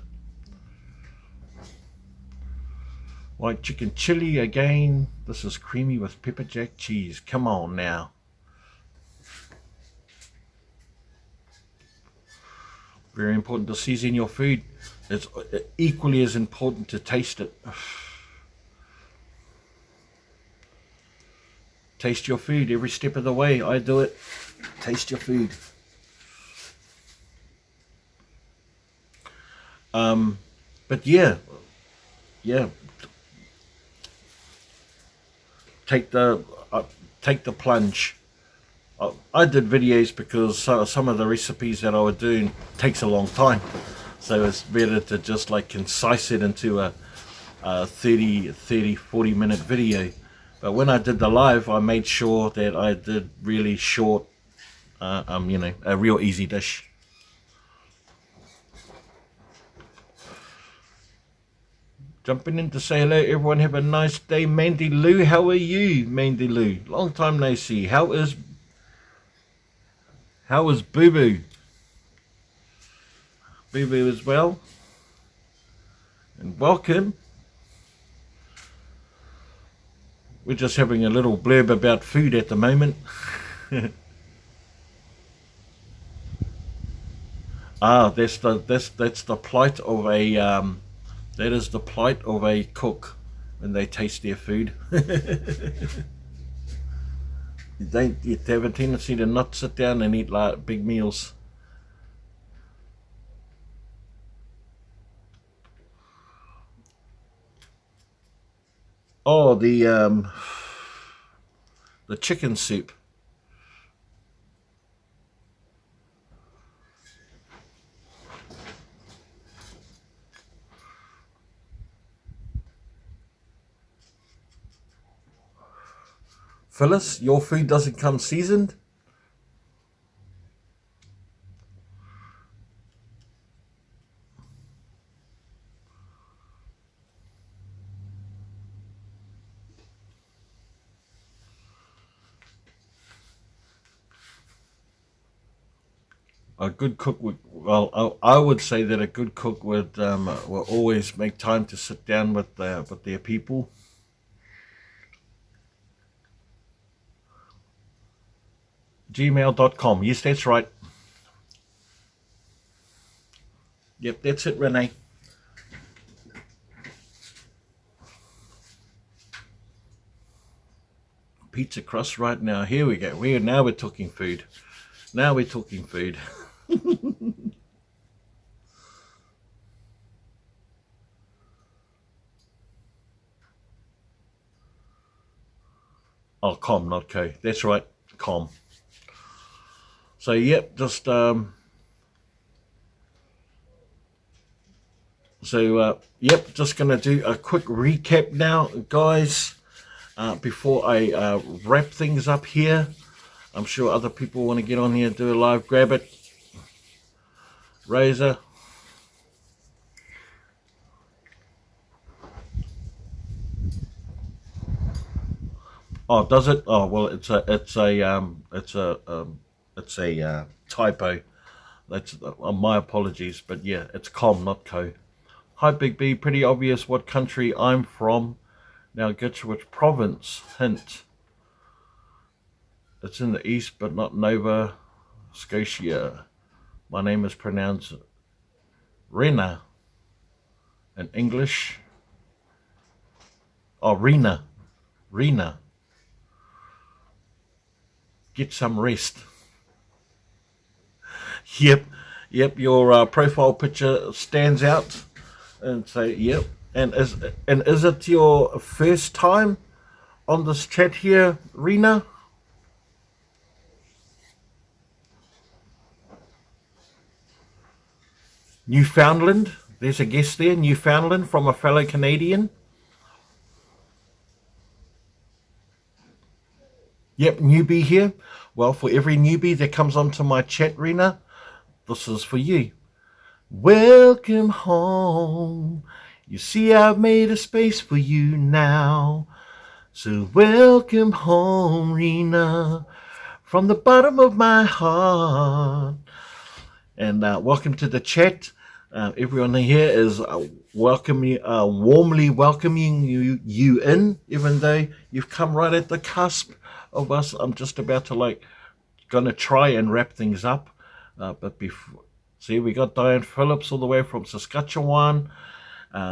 White chicken chili again. This is creamy with pepper jack cheese. Come on now. Very important to season your food. It's equally as important to taste it. Taste your food every step of the way. I do it. Taste your food. But yeah, take the plunge. I did videos because some of the recipes that I was doing takes a long time, so it's better to just like concise it into a 40 minute video. But when I did the live, I made sure that I did really short, a real easy dish. Jumping in to say hello, everyone. Have a nice day. Mandy Lou, how are you, Mandy Lou? Long time no see. How is Boo Boo? Boo Boo as well. And welcome. We're just having a little blurb about food at the moment. That's the plight of a that is the plight of a cook when they taste their food. You have a tendency to not sit down and eat like big meals. Oh, the chicken soup. Phyllis, your food doesn't come seasoned? A good cook would, well, I would say that a good cook would will always make time to sit down with their people. gmail.com. Yes, that's right. Yep, that's it, Renee. Pizza crust right now. Here we go. Now we're talking food. Now we're talking food. Oh, com, not co. That's right, com. So yep, just yep, just gonna do a quick recap now, guys. Before I wrap things up here, I'm sure other people want to get on here and do a live. Grab it, Razor. Oh, does it? Oh, well, it's a typo. That's my apologies, but yeah, it's com, not co. Hi, Big B. Pretty obvious what country I'm from. Now get to which province. Hint. It's in the east, but not Nova Scotia. My name is pronounced Rena in English. Oh, Rena. Get some rest. Yep. Your profile picture stands out, and so yep. And is it your first time on this chat here, Rena? Newfoundland. There's a guest there, Newfoundland, from a fellow Canadian. Yep, newbie here. Well, for every newbie that comes onto my chat, Rena, this is for you. Welcome home. You see, I've made a space for you now. So welcome home, Rena, from the bottom of my heart. And welcome to the chat. Everyone here is warmly welcoming you in, even though you've come right at the cusp of us. I'm just about to gonna try and wrap things up, but before, see, we got Diane Phillips all the way from Saskatchewan.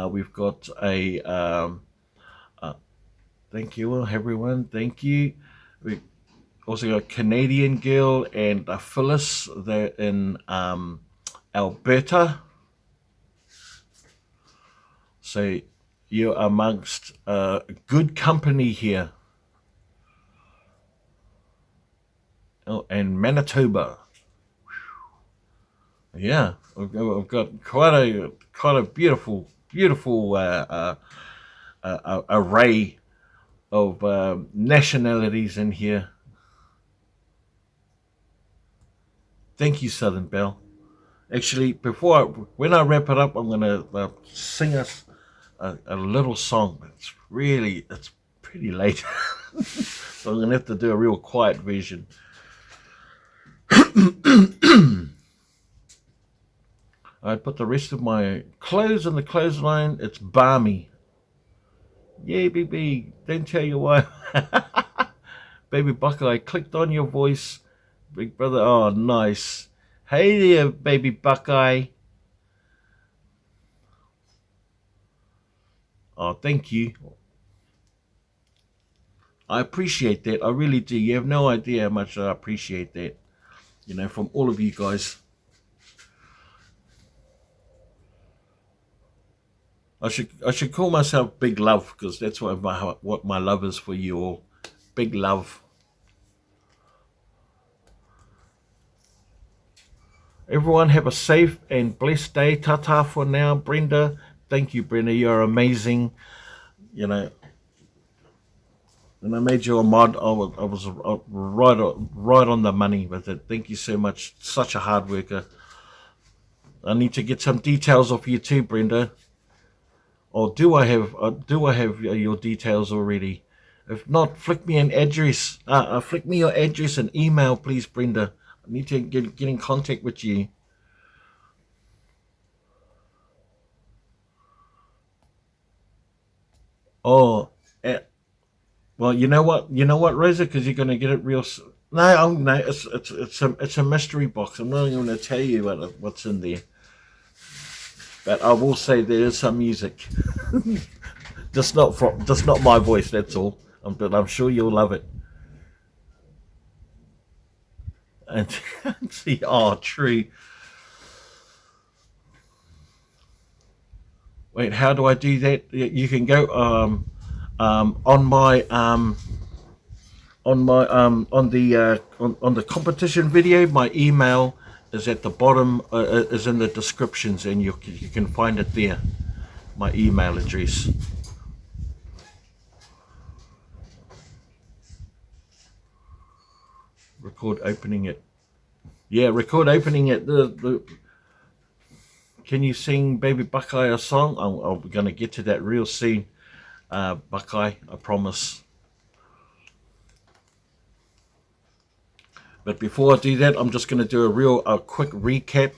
We've got a thank you everyone, thank you. We also got Canadian girl and Phyllis there in Alberta. So you're amongst good company here. Oh, and Manitoba. Yeah, we've got quite a beautiful array of nationalities in here. Thank you, Southern Belle. Actually, when I wrap it up, I'm gonna sing us a little song. It's pretty late, so I'm gonna have to do a real quiet version. I put the rest of my clothes in the clothesline. It's balmy. Yay, baby. Don't tell you why. Baby Buckeye, clicked on your voice. Big brother. Oh, nice. Hey there, baby Buckeye. Oh, thank you. I appreciate that. I really do. You have no idea how much I appreciate that. From all of you guys. I should call myself Big Love, because that's what my love is for you all. Big love. Everyone have a safe and blessed day. Ta-ta for now, Brenda. Thank you, Brenda. You're amazing. And I made you a mod. I was right on the money with it. Thank you so much. Such a hard worker. I need to get some details off you too, Brenda. Or do I have your details already? If not, flick me an address. Flick me your address and email, please, Brenda. I need to get in contact with you. Oh, well, you know what, Rosa, because you're going to get it real. No, no, it's a mystery box. I'm not going to tell you what's in there, but I will say there is some music. Just not my voice. That's all. But I'm sure you'll love it. And see, oh, true. Wait, how do I do that? You can go on my on the competition video. My email is at the bottom. Is in the descriptions, and you can find it there. My email address. Record opening it. Yeah, record opening it. Can you sing Baby Buckeye a song? I'm going to get to that real soon, Buckeye, I promise. But before I do that, I'm just going to do a quick recap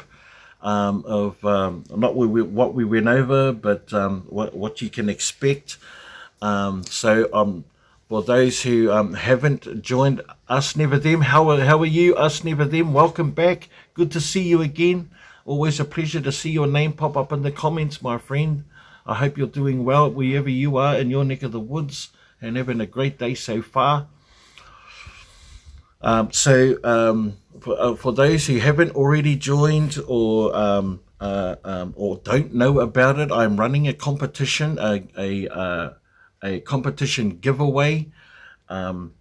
of not what we went over, but what you can expect. For those who haven't joined Us Never Them, how are you, Us Never Them? Welcome back. Good to see you again. Always a pleasure to see your name pop up in the comments, my friend. I hope you're doing well wherever you are in your neck of the woods and having a great day so far. For those who haven't already joined or don't know about it, I'm running a competition, a competition giveaway. To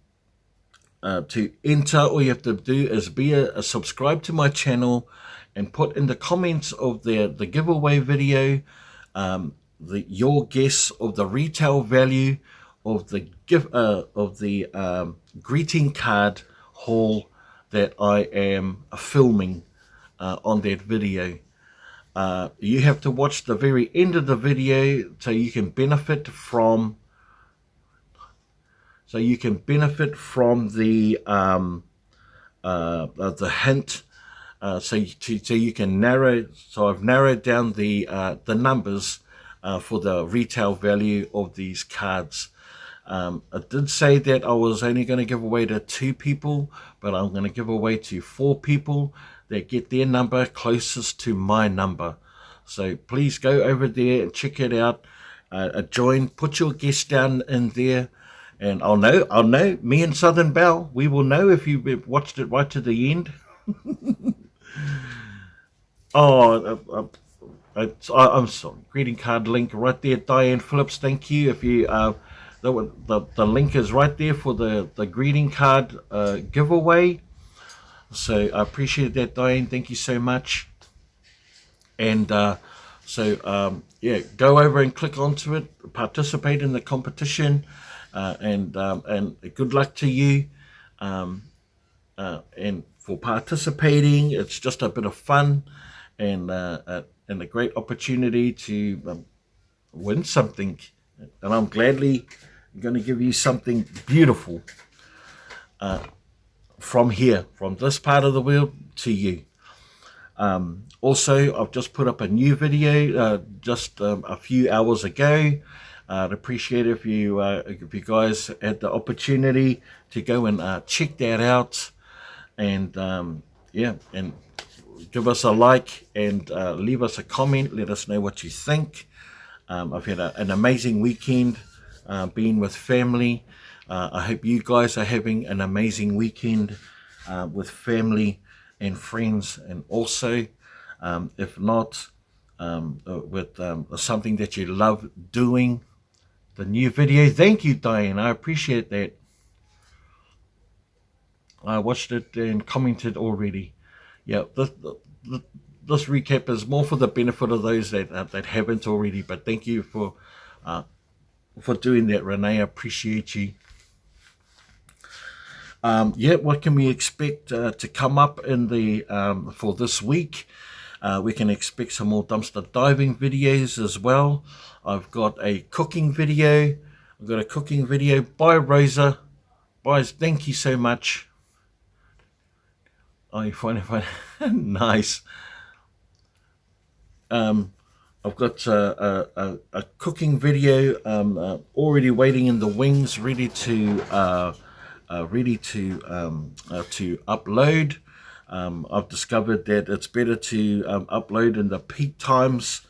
enter, all you have to do is be a subscribe to my channel and put in the comments of the giveaway video your guess of the retail value of the greeting card haul that I am filming on that video. You have to watch the very end of the video so you can benefit from the hint. So you can narrow. So I've narrowed down the numbers for the retail value of these cards. I did say that I was only going to give away to 2 people, but I'm going to give away to 4 people that get their number closest to my number. So please go over there and check it out. Join, put your guess down in there, and I'll know. Me and Southern Belle, we will know if you watched it right to the end. I'm sorry. Greeting card link right there, Diane Phillips. Thank you. If you the link is right there for the greeting card giveaway. So I appreciate that, Diane. Thank you so much. And yeah, go over and click onto it. Participate in the competition, and good luck to you. And for participating, it's just a bit of fun and a great opportunity to win something. And I'm gladly going to give you something beautiful from here, from this part of the world to you. Also, I've just put up a new video just a few hours ago. I'd appreciate if you guys had the opportunity to go and check that out, and yeah, and give us a like and leave us a comment. Let us know what you think. I've had an amazing weekend being with family. I hope you guys are having an amazing weekend with family and friends, and also if not, with something that you love doing. The new video, thank you, Diane, I appreciate that. I watched it and commented already. Yeah, this recap is more for the benefit of those that haven't already, but thank you for doing that, Renee. I appreciate you. Yeah, what can we expect to come up in the for this week? We can expect some more dumpster diving videos as well. I've got a cooking video. I've got a cooking video by Rosa. Guys, thank you so much. Oh, you find it nice. I've got a cooking video already waiting in the wings, ready to ready to upload. I've discovered that it's better to upload in the peak times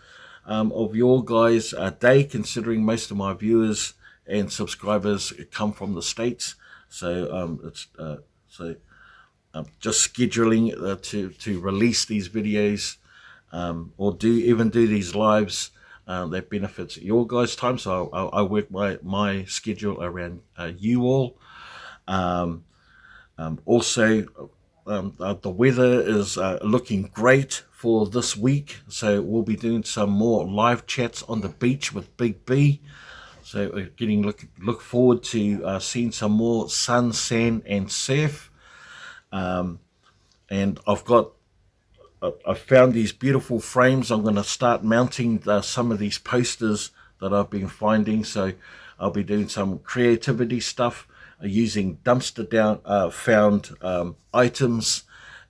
of your guys' day, considering most of my viewers and subscribers come from the States. So just scheduling to release these videos or even do these lives that benefits your guys' time. So I work my schedule around you all. Also, the weather is looking great for this week, so we'll be doing some more live chats on the beach with Big B. So we're look forward to seeing some more sun, sand, and surf. And I found these beautiful frames. I'm going to start mounting some of these posters that I've been finding. So I'll be doing some creativity stuff using dumpster found items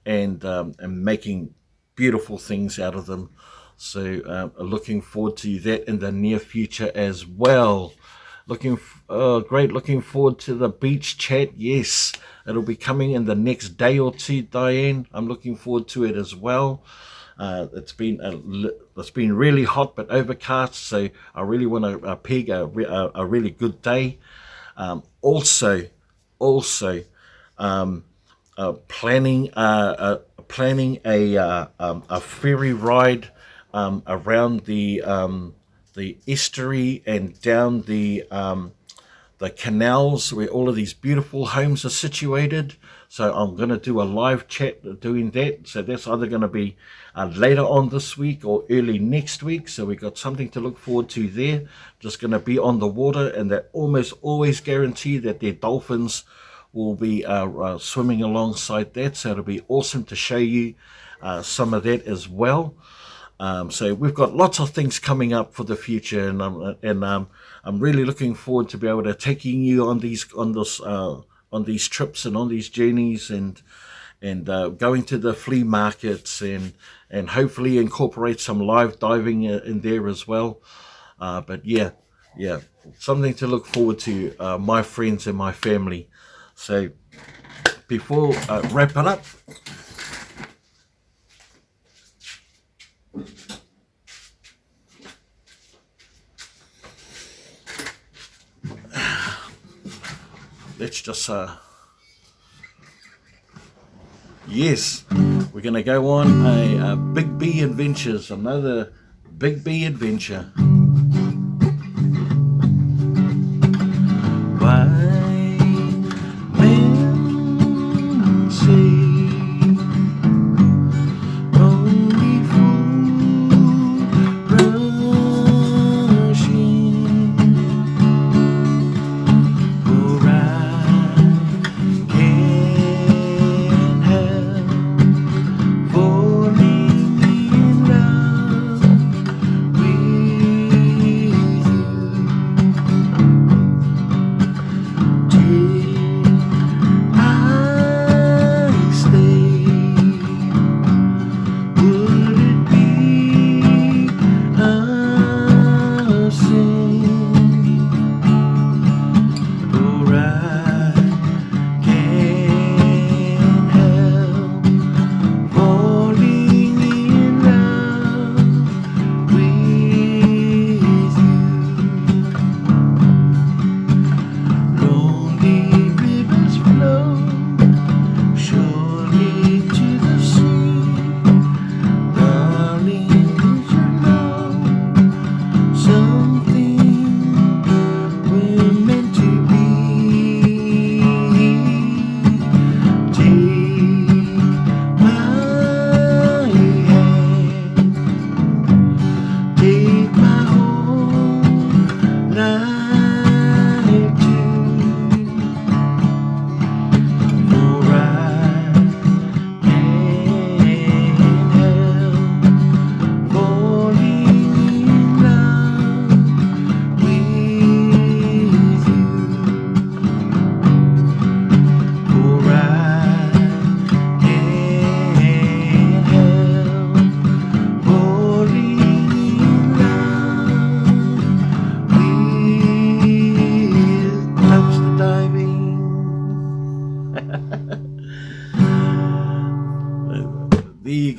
and making beautiful things out of them. So looking forward to that in the near future as well. Looking forward to the beach chat. Yes, it'll be coming in the next day or two, Diane. I'm looking forward to it as well. It's been really hot but overcast, so I really want to peg a really good day. Also, planning a ferry ride around the estuary and down the canals where all of these beautiful homes are situated. So I'm going to do a live chat doing that. So that's either going to be later on this week or early next week. So we got something to look forward to there. Just going to be on the water, and they almost always guarantee that their dolphins will be swimming alongside that. So it'll be awesome to show you some of that as well. So we've got lots of things coming up for the future, and I'm really looking forward to be able to taking you on these trips and on these journeys, and going to the flea markets and hopefully incorporate some live diving in there as well. But yeah, something to look forward to, my friends and my family. So before wrap it up, let's just yes, we're going to go on a Big B Adventures, another Big B adventure.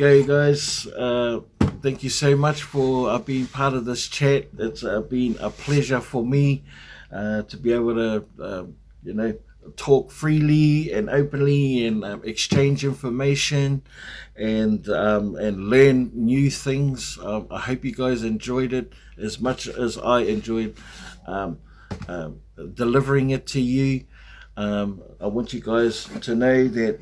go, guys. Thank you so much for being part of this chat. It's been a pleasure for me to be able to, talk freely and openly and exchange information and learn new things. I hope you guys enjoyed it as much as I enjoyed delivering it to you. I want you guys to know that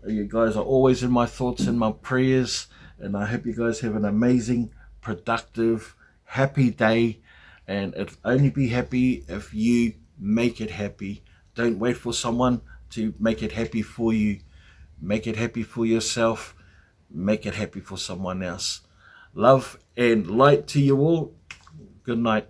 you guys are always in my thoughts and my prayers, and I hope you guys have an amazing, productive, happy day, and it'll only be happy if you make it happy. Don't wait for someone to make it happy for you. Make it happy for yourself. Make it happy for someone else. Love and light to you all. Good night.